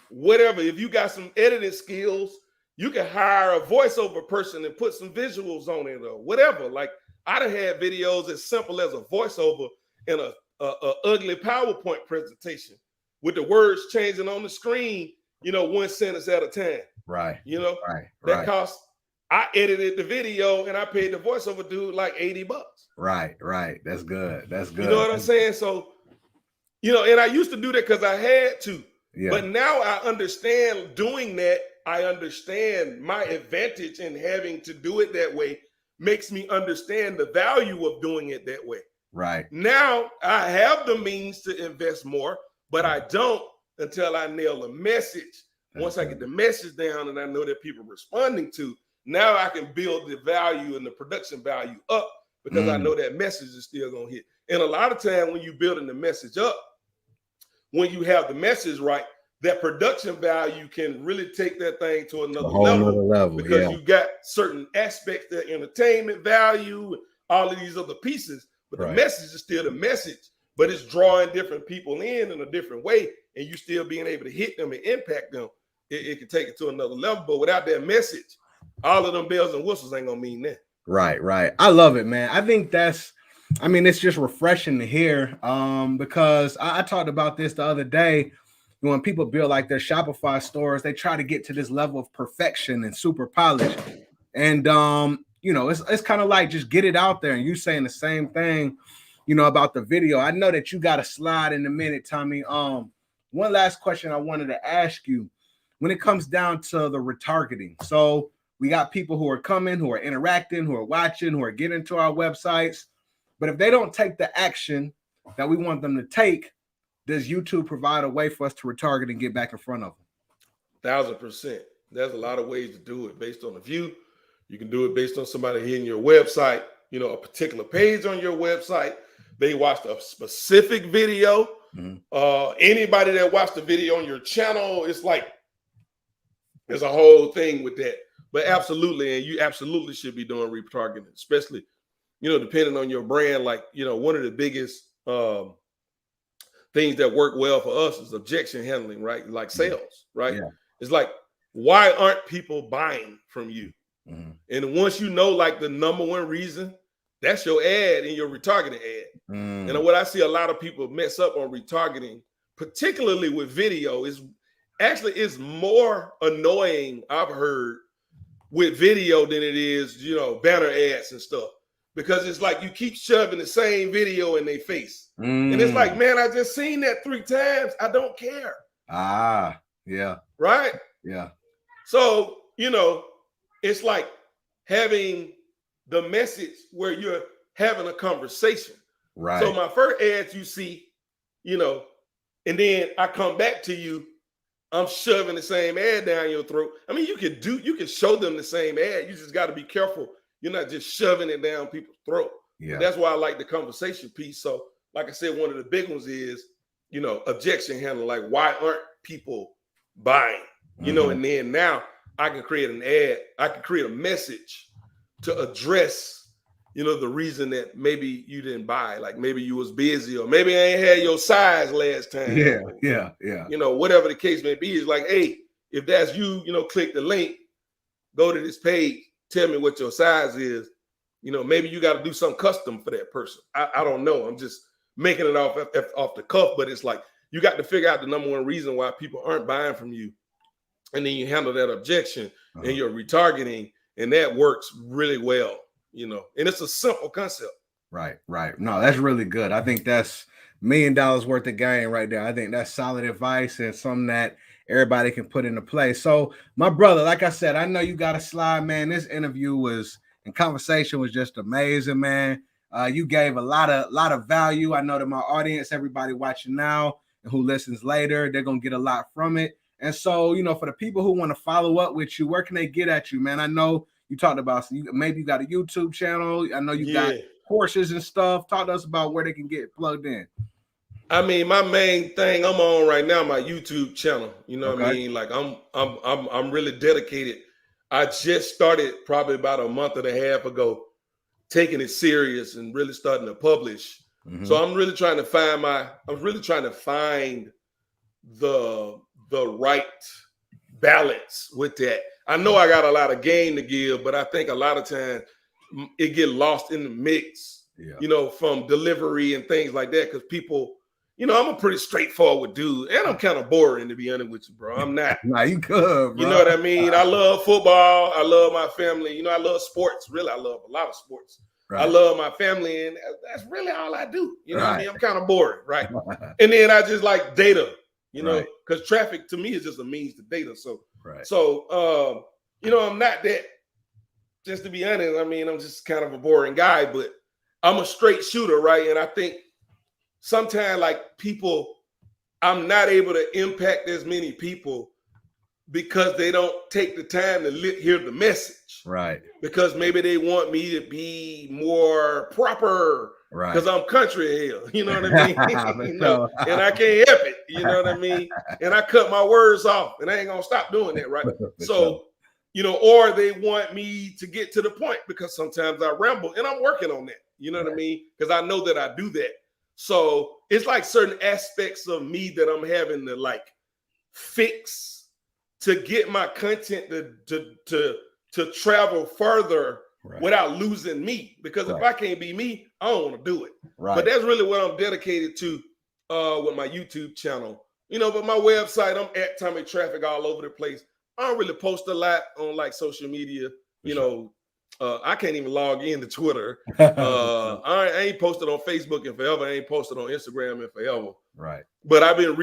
whatever. If you got some editing skills, you can hire a voiceover person and put some visuals on it or whatever. Like I done had videos as simple as a voiceover and a ugly PowerPoint presentation with the words changing on the screen, one sentence at a time. Right. That cost, I edited the video and I paid the voiceover dude like $80. Right. That's good. You know what I'm saying? So, and I used to do that because I had to. Yeah. But now I understand doing that. I understand my advantage in having to do it that way makes me understand the value of doing it that way. Right. Now I have the means to invest more, but I don't until I nail a message. Once I get the message down and I know that people are responding to, now I can build the value and the production value up because I know that message is still going to hit. And a lot of time when you're building the message up, when you have the message right, that production value can really take that thing to another level because you got certain aspects, the entertainment value, all of these other pieces, but the message is still the message, but it's drawing different people in a different way, and you still being able to hit them and impact them. It can take it to another level, but without that message, all of them bells and whistles ain't gonna mean that. Right. I love it, man. I think it's just refreshing to hear because I talked about this the other day. When people build like their Shopify stores, they try to get to this level of perfection and super polish. And it's kind of like just get it out there. And you saying the same thing, about the video. I know that you got a slide in a minute, Tommie. One last question I wanted to ask you. When it comes down to the retargeting, so we got people who are coming, who are interacting, who are watching, who are getting to our websites. But if they don't take the action that we want them to take, does YouTube provide a way for us to retarget and get back in front of them? 1000%. There's a lot of ways to do it based on the view. You can do it based on somebody hitting your website, a particular page on your website. They watched a specific video. Anybody that watched the video on your channel, it's like there's a whole thing with that. But absolutely, and you absolutely should be doing retargeting, especially, depending on your brand. Like, one of the biggest things that work well for us is objection handling, right? Like sales, right? Yeah. It's like, why aren't people buying from you? And once you know, like the number one reason, that's your ad and your retargeting ad. And what I see a lot of people mess up on retargeting, particularly with video, is actually it's more annoying, I've heard, with video than it is, banner ads and stuff. Because it's like you keep shoving the same video in their face. And it's like, man, I just seen that 3 times. I don't care. Yeah. Right? Yeah. So, it's like having the message where you're having a conversation. Right. So my first ads you see, and then I come back to you, I'm shoving the same ad down your throat. I mean, you can show them the same ad. You just got to be careful. You're not just shoving it down people's throat. Yeah. That's why I like the conversation piece. So, like I said, one of the big ones is, objection handling. Like, why aren't people buying? And then now I can create an ad. I can create a message to address, the reason that maybe you didn't buy. Like maybe you was busy, or maybe I ain't had your size last time. Yeah. Whatever the case may be, is like, hey, if that's you, click the link, go to this page, tell me what your size is. Maybe you got to do something custom for that person. I don't know. I'm just making it off the cuff, but it's like you got to figure out the number one reason why people aren't buying from you. And then you handle that objection and your retargeting, and that works really well, and it's a simple concept. Right. No, that's really good. I think that's $1 million worth of game right there. I think that's solid advice and something that everybody can put into play. So, my brother, like I said, I know you got a slide, man. This interview and conversation was just amazing, man. You gave a lot of value. I know that my audience, everybody watching now and who listens later, they're gonna get a lot from it. And so, for the people who want to follow up with you, where can they get at you, man? I know you talked about maybe you got a YouTube channel. I know you got courses and stuff. Talk to us about where they can get plugged in. I mean, my main thing I'm on right now, my YouTube channel. What I mean? Like I'm really dedicated. I just started probably about a month and a half ago, taking it serious and really starting to publish. So I'm really trying to find the right balance with that. I know I got a lot of game to give, but I think a lot of times it get lost in the mix, from delivery and things like that. Because people, I'm a pretty straightforward dude, and I'm kind of boring, to be honest with you, bro. I'm not. Nah, you good, bro. You know what I mean? I love football. I love my family. I love sports. Really, I love a lot of sports. Right. I love my family, and that's really all I do. What I mean? I'm kind of boring, right? And then I just like data, because traffic to me is just a means to data. So, I'm not that. Just to be honest, I mean, I'm just kind of a boring guy, but I'm a straight shooter, right? And I think sometimes like people, I'm not able to impact as many people because they don't take the time to hear the message. Right. Because maybe they want me to be more proper. Right. Because I'm country hell. You know what I mean? You know, and I can't help it. You know what I mean? And I cut my words off, and I ain't gonna stop doing that, right? So, you know, or they want me to get to the point because sometimes I ramble, and I'm working on that. You know what I mean? Because I know that I do that. So it's like certain aspects of me that I'm having to like fix to get my content to travel further without losing me. Because if I can't be me, I don't want to do it. But that's really what I'm dedicated to with my YouTube channel. You know, but my website, I'm at Tommie Traffic all over the place. I don't really post a lot on like social media. You know, I can't even log in to Twitter. I ain't posted on Facebook in forever. I ain't posted on Instagram in forever. Right. But I've been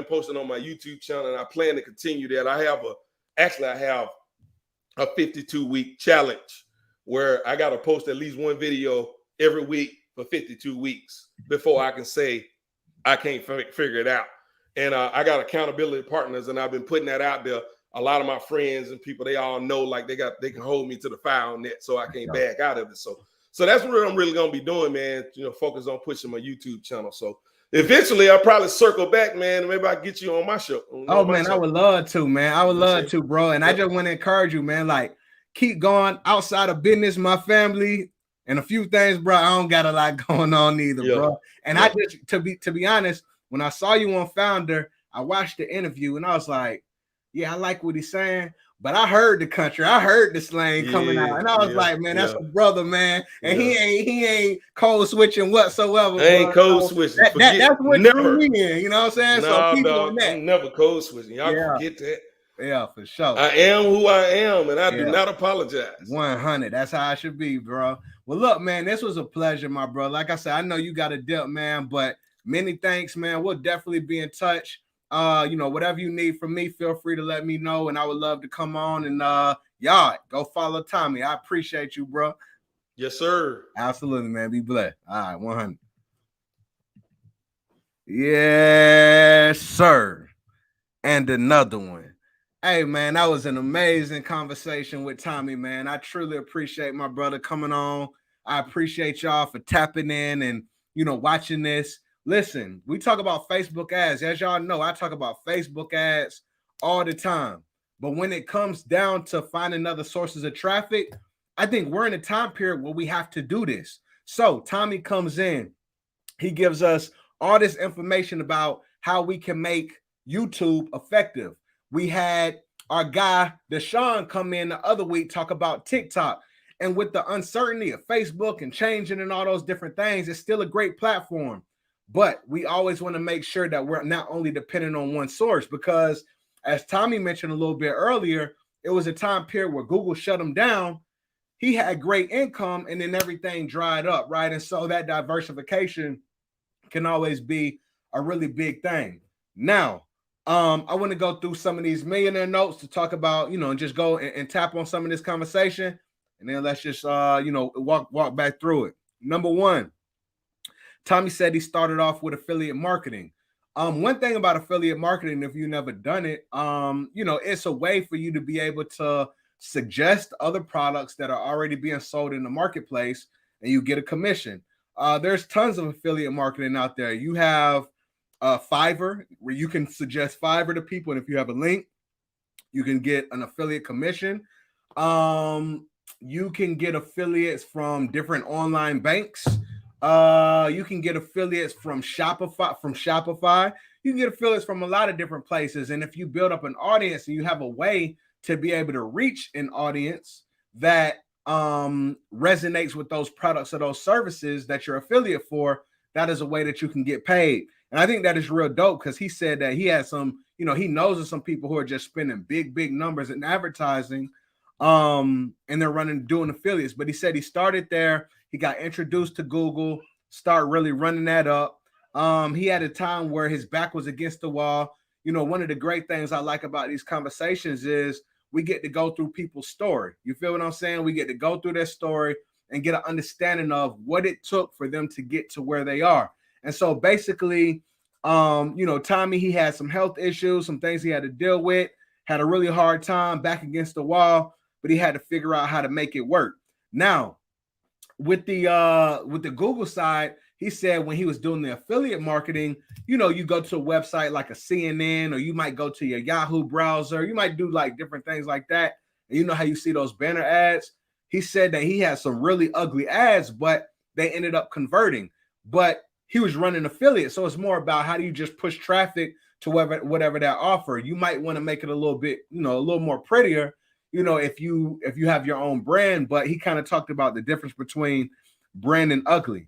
posting on my YouTube channel, and I plan to continue that. I have a 52-week challenge where I got to post at least one video every week for 52 weeks before I can say I can't figure it out. And I got accountability partners, and I've been putting that out there. A lot of my friends and people, they all know like they can hold me to the fire on that, so I can't back out of it. So that's what I'm really gonna be doing, man. You know, focus on pushing my YouTube channel. So eventually I'll probably circle back, man. Maybe I'll get you on my show. I would love to, man. I would love to, bro. And I just want to encourage you, man. Like, keep going outside of business, my family, and a few things, bro. I don't got a lot going on either, bro. And I just to be honest, when I saw you on Founder, I watched the interview and I was like, yeah, I like what he's saying. But I heard the country, I heard the slang coming out, and I was like, man, that's a brother, man. And he ain't code switching whatsoever. Ain't code switching. That's what never. You mean, you know what I'm saying? Nah, so keep on that. I'm never code switching. Y'all forget that. Yeah, for sure. I am who I am, and I do not apologize. 100. That's how I should be, bro. Well, look, man, this was a pleasure, my bro. Like I said, I know you got a dip, man, but many thanks, man. We'll definitely be in touch. You know, whatever you need from me, feel free to let me know, and I would love to come on and y'all go follow Tommie. I appreciate you, bro. Yes, sir. Absolutely, man. Be blessed. All right, 100. Yes, sir. And another one. Hey, man, that was an amazing conversation with Tommie, man. I truly appreciate my brother coming on. I appreciate y'all for tapping in and, you know, watching this. Listen, we talk about Facebook ads. As y'all know, I talk about Facebook ads all the time. But when it comes down to finding other sources of traffic, I think we're in a time period where we have to do this. So Tommie comes in. He gives us all this information about how we can make YouTube effective. We had our guy, Deshaun, come in the other week, talk about TikTok. And with the uncertainty of Facebook and changing and all those different things, it's still a great platform. But we always want to make sure that we're not only dependent on one source, because as Tommie mentioned a little bit earlier, it was a time period where Google shut him down. He had great income and then everything dried up, right? And so that diversification can always be a really big thing. Now, I want to go through some of these millionaire notes to talk about, you know, and just go and tap on some of this conversation. And then let's just, you know, walk back through it. Number one, Tommie said he started off with affiliate marketing. One thing about affiliate marketing, if you've never done it, you know, it's a way for you to be able to suggest other products that are already being sold in the marketplace and you get a commission. There's tons of affiliate marketing out there. You have Fiverr, where you can suggest Fiverr to people, and if you have a link, you can get an affiliate commission. You can get affiliates from different online banks. You can get affiliates from Shopify. You can get affiliates from a lot of different places. And if you build up an audience and you have a way to be able to reach an audience that resonates with those products or those services that you're affiliate for, that is a way that you can get paid. And I think that is real dope, because he said that he had some, you know, he knows of some people who are just spending big numbers in advertising, and they're doing affiliates. But he said he started there. He got introduced to Google, start really running that up. He had a time where his back was against the wall. You know, one of the great things I like about these conversations is we get to go through people's story. You feel what I'm saying? We get to go through their story and get an understanding of what it took for them to get to where they are. And so basically, Tommie, he had some health issues, some things he had to deal with, had a really hard time back against the wall, but he had to figure out how to make it work. Now, with the Google side, he said when he was doing the affiliate marketing, you go to a website like a CNN, or you might go to your Yahoo browser, you might do like different things like that. And you know how you see those banner ads? He said that he had some really ugly ads, but they ended up converting. But he was running affiliate, so it's more about how do you just push traffic to whatever that offer. You might want to make it a little bit, a little more prettier, if you have your own brand. But he kind of talked about the difference between brand and ugly.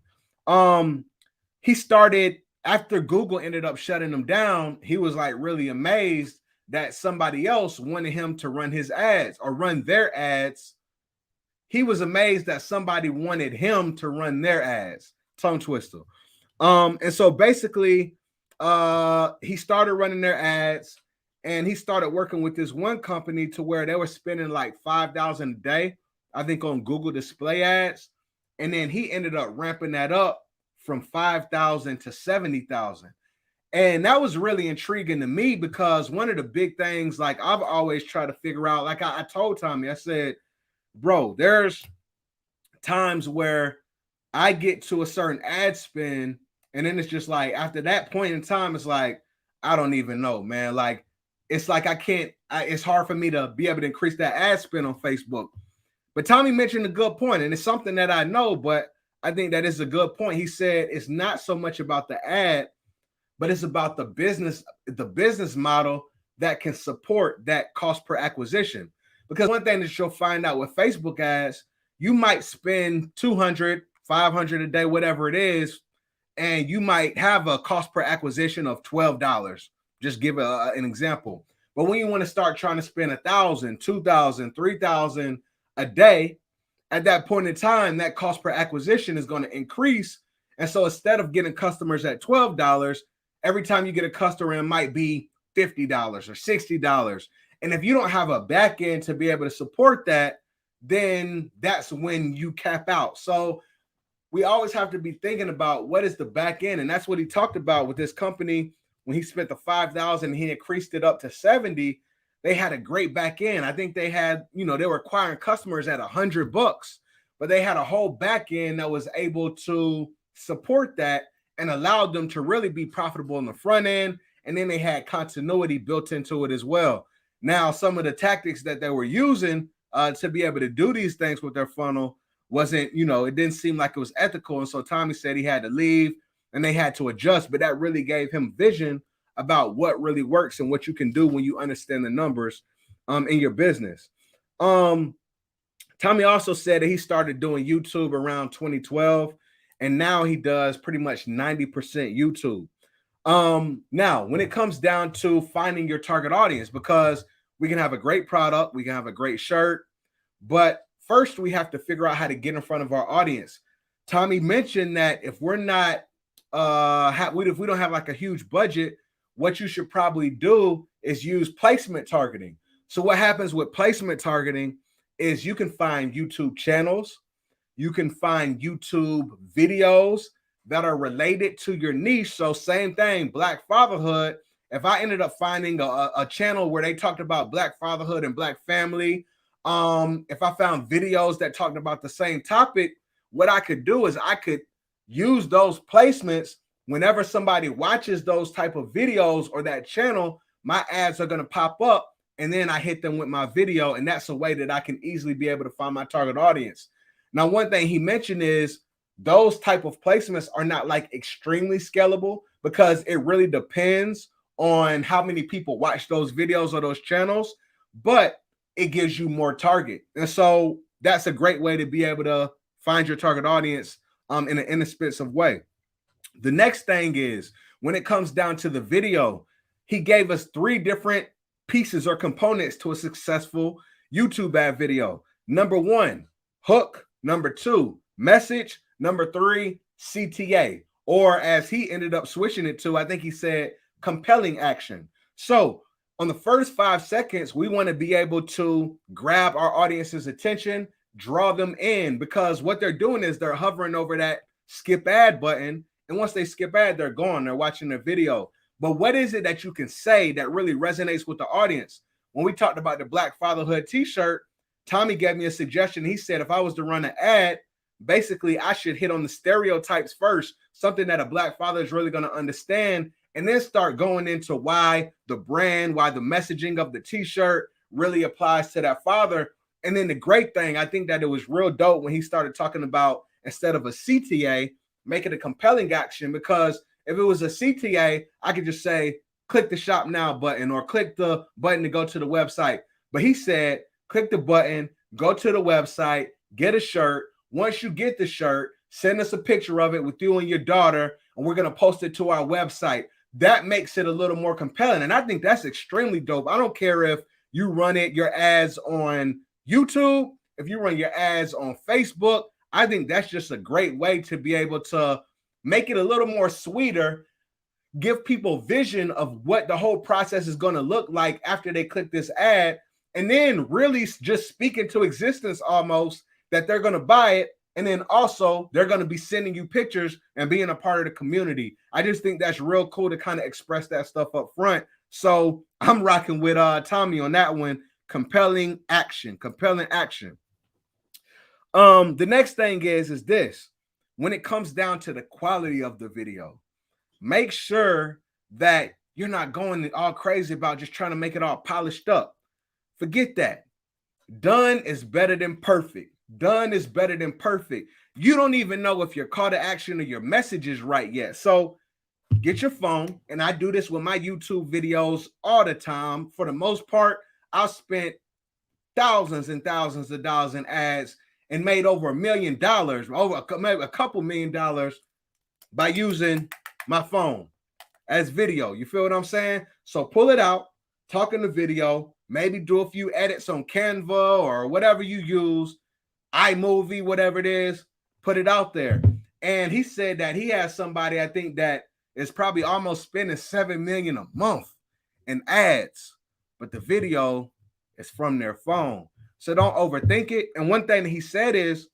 He started, after Google ended up shutting him down, he was like really amazed that somebody else wanted him to run his ads or run their ads. He was amazed that somebody wanted him to run their ads. Tongue twister. And so basically, he started running their ads, and he started working with this one company to where they were spending like $5,000 a day, I think, on Google display ads. And then he ended up ramping that up from 5,000 to 70,000. And that was really intriguing to me, because one of the big things, like I've always tried to figure out, like I told Tommie, I said, bro, there's times where I get to a certain ad spend, and then it's just like, after that point in time, it's like, I don't even know, man. Like, it's like it's hard for me to be able to increase that ad spend on Facebook. But Tommie mentioned a good point, and it's something that I know, but I think that is a good point. He said it's not so much about the ad, but it's about the business model that can support that cost per acquisition. Because one thing that you'll find out with Facebook ads, you might spend $200, $500 a day, whatever it is, and you might have a cost per acquisition of $12. Just give an example. But when you want to start trying to spend $1,000, $2,000, $3,000 a day, at that point in time, that cost per acquisition is going to increase. And so instead of getting customers at $12, every time you get a customer, it might be $50 or $60. And if you don't have a back end to be able to support that, then that's when you cap out. So we always have to be thinking about what is the back end. And that's what he talked about with this company. When he spent the 5,000, he increased it up to 70. They had a great back end. I think they had, they were acquiring customers at $100, but they had a whole back end that was able to support that and allowed them to really be profitable in the front end. And then they had continuity built into it as well. Now, some of the tactics that they were using to be able to do these things with their funnel wasn't, it didn't seem like it was ethical. And so Tommie said he had to leave and they had to adjust, but that really gave him vision about what really works and what you can do when you understand the numbers in your business. Tommie also said that he started doing YouTube around 2012, and now he does pretty much 90% YouTube. Now, when it comes down to finding your target audience, because we can have a great product, we can have a great shirt, but first we have to figure out how to get in front of our audience. Tommie mentioned that if we're not, if we don't have like a huge budget, what you should probably do is use placement targeting. So what happens with placement targeting is you can find YouTube channels, you can find YouTube videos that are related to your niche. So same thing, Black fatherhood. If I ended up finding a channel where they talked about Black fatherhood and Black family, if I found videos that talked about the same topic, what I could do is I could use those placements. Whenever somebody watches those type of videos or that channel, my ads are going to pop up, and then I hit them with my video. And that's a way that I can easily be able to find my target audience. Now, one thing he mentioned is those type of placements are not like extremely scalable, because it really depends on how many people watch those videos or those channels, but it gives you more target. And so that's a great way to be able to find your target audience in an inexpensive way. The next thing is, when it comes down to the video, he gave us 3 different pieces or components to a successful YouTube ad video. Number 1, hook. Number 2, message. Number 3, CTA, or as he ended up switching it to, I think he said compelling action. So on the first 5 seconds, we want to be able to grab our audience's attention, draw them in, because what they're doing is they're hovering over that skip ad button. And once they skip ad, they're gone. They're watching the video. But what is it that you can say that really resonates with the audience? When we talked about the Black Fatherhood t-shirt, Tommie gave me a suggestion. He said, if I was to run an ad, basically I should hit on the stereotypes first, something that a Black father is really going to understand, and then start going into why the brand, why the messaging of the t-shirt really applies to that father. And then the great thing, I think that it was real dope when he started talking about, instead of a CTA, make it a compelling action, because if it was a CTA, I could just say, click the shop now button or click the button to go to the website. But he said, click the button, go to the website, get a shirt. Once you get the shirt, send us a picture of it with you and your daughter, and we're going to post it to our website. That makes it a little more compelling. And I think that's extremely dope. I don't care if you run your ads on YouTube, if you run your ads on Facebook. I think that's just a great way to be able to make it a little more sweeter, give people vision of what the whole process is going to look like after they click this ad, and then really just speak into existence almost that they're going to buy it. And then also they're going to be sending you pictures and being a part of the community. I just think that's real cool to kind of express that stuff up front. So I'm rocking with Tommie on that one. Compelling action. The next thing is this. When it comes down to the quality of the video, make sure that you're not going all crazy about just trying to make it all polished up. Forget that. Done is better than perfect. You don't even know if your call to action or your message is right yet. So get your phone, and I do this with my YouTube videos all the time. For the most part, I've spent thousands and thousands of dollars in ads and made over $1 million, maybe a couple $1 million by using my phone as video. You feel what I'm saying? So pull it out, talk in the video, maybe do a few edits on Canva or whatever you use, iMovie, whatever it is, put it out there. And he said that he has somebody, I think, that is probably almost spending $7 million a month in ads, but the video is from their phone. So don't overthink it. And one thing that he said is,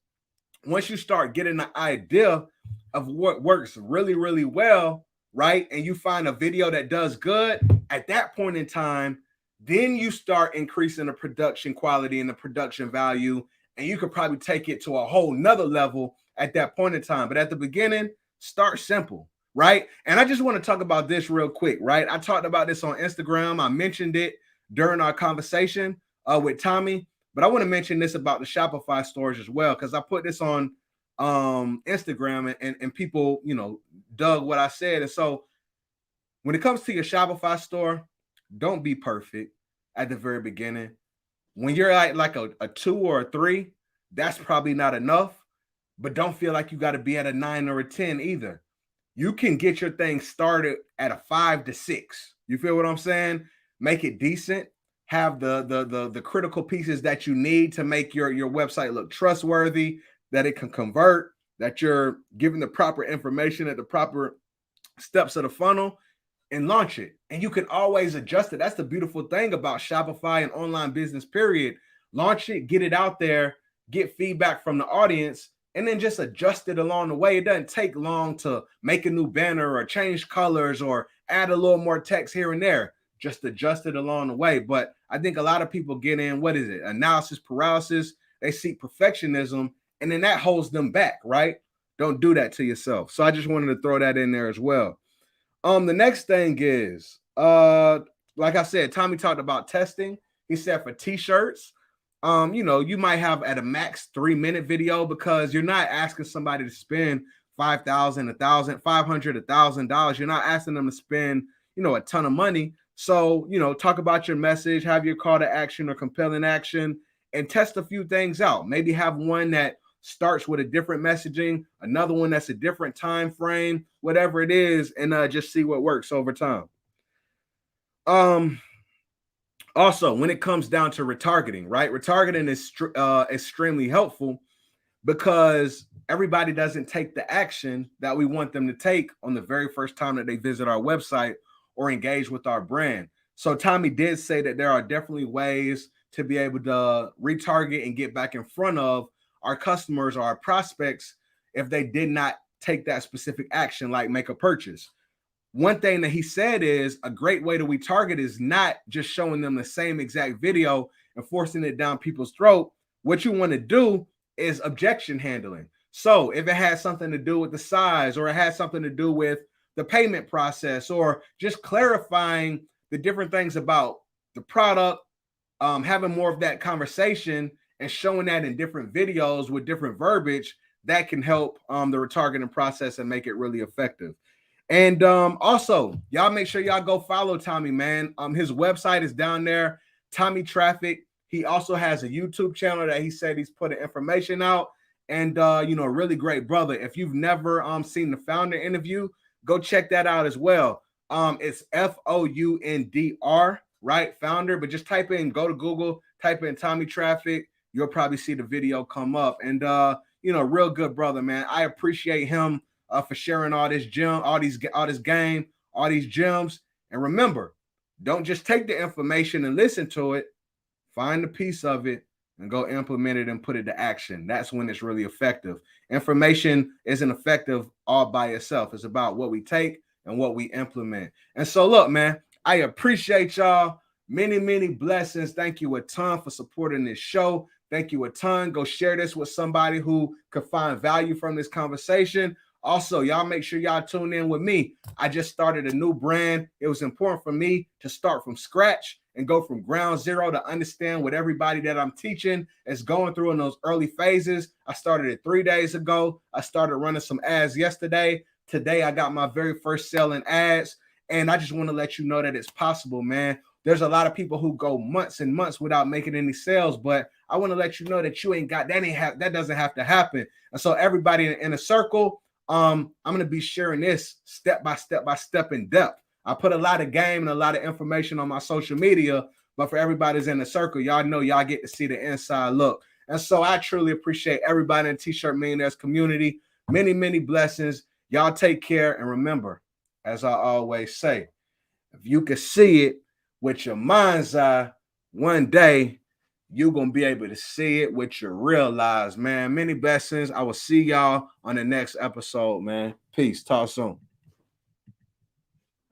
once you start getting the idea of what works really, really well, right, and you find a video that does good, at that point in time, then you start increasing the production quality and the production value, and you could probably take it to a whole nother level at that point in time. But at the beginning, start simple, right? And I just want to talk about this real quick, right? I talked about this on Instagram. I mentioned it during our conversation with Tommie, but I want to mention this about the Shopify stores as well, because I put this on Instagram and people, dug what I said. And so when it comes to your Shopify store, don't be perfect at the very beginning. When you're at like a 2 or a 3, that's probably not enough, but don't feel like you got to be at a 9 or a 10 either. You can get your thing started at a 5 to 6. You feel what I'm saying? Make it decent. Have the critical pieces that you need to make your website look trustworthy, that it can convert, that you're giving the proper information at the proper steps of the funnel, and launch it. And you can always adjust it. That's the beautiful thing about Shopify and online business, period. Launch it, get it out there, get feedback from the audience, and then just adjust it along the way. It doesn't take long to make a new banner or change colors or add a little more text here and there. Just adjust it along the way. But I think a lot of people get in, analysis paralysis. They seek perfectionism, and then that holds them back, right? Don't do that to yourself. So I just wanted to throw that in there as well. The next thing is, like I said, Tommie talked about testing. He said for t-shirts, you might have at a max 3-minute video, because you're not asking somebody to spend $5,000, $1,000, $500, $1,000. You're not asking them to spend, a ton of money. So, talk about your message, have your call to action or compelling action, and test a few things out. Maybe have one that starts with a different messaging, another one that's a different time frame, whatever it is, and just see what works over time. Also, when it comes down to retargeting, right? Retargeting is extremely helpful, because everybody doesn't take the action that we want them to take on the very first time that they visit our website or engage with our brand. So Tommie did say that there are definitely ways to be able to retarget and get back in front of our customers or our prospects if they did not take that specific action, like make a purchase. One thing that he said is a great way to retarget is not just showing them the same exact video and forcing it down people's throat. What you want to do is objection handling. So if it has something to do with the size, or it has something to do with the payment process, or just clarifying the different things about the product, having more of that conversation and showing that in different videos with different verbiage, that can help the retargeting process and make it really effective. And also, y'all make sure y'all go follow Tommie, man. His website is down there, Tommie Traffic. He also has a YouTube channel that he said he's putting information out. And really great brother. If you've never seen the founder interview, go check that out as well. It's FOUNDR, right? Founder, but just go to Google, type in Tommie Traffic. You'll probably see the video come up. And real good brother, man. I appreciate him for sharing all this gem, all this game, all these gems. And remember, don't just take the information and listen to it. Find a piece of it and go implement it and put it to action. That's when it's really effective. Information isn't effective all by itself. It's about what we take and what we implement. And so look, man, I appreciate y'all. Many, many blessings. Thank you a ton for supporting this show. Thank you a ton. Go share this with somebody who could find value from this conversation. Also, y'all make sure y'all tune in with me. I just started a new brand. It was important for me to start from scratch and go from ground zero to understand what everybody that I'm teaching is going through in those early phases. I started it 3 days ago. I started running some ads yesterday. Today, I got my very first sale in ads. And I just want to let you know that it's possible, man. There's a lot of people who go months and months without making any sales, but I want to let you know that you ain't got that. That doesn't have to happen. And so everybody in a circle, I'm going to be sharing this step by step in depth. I put a lot of game and a lot of information on my social media, but for everybody's in the circle, y'all know y'all get to see the inside look. And so I truly appreciate everybody in the T-Shirt Millionaires community. Many, many blessings. Y'all take care. And remember, as I always say, if you can see it with your mind's eye, one day you're going to be able to see it with your real eyes, man. Many blessings. I will see y'all on the next episode, man. Peace. Talk soon.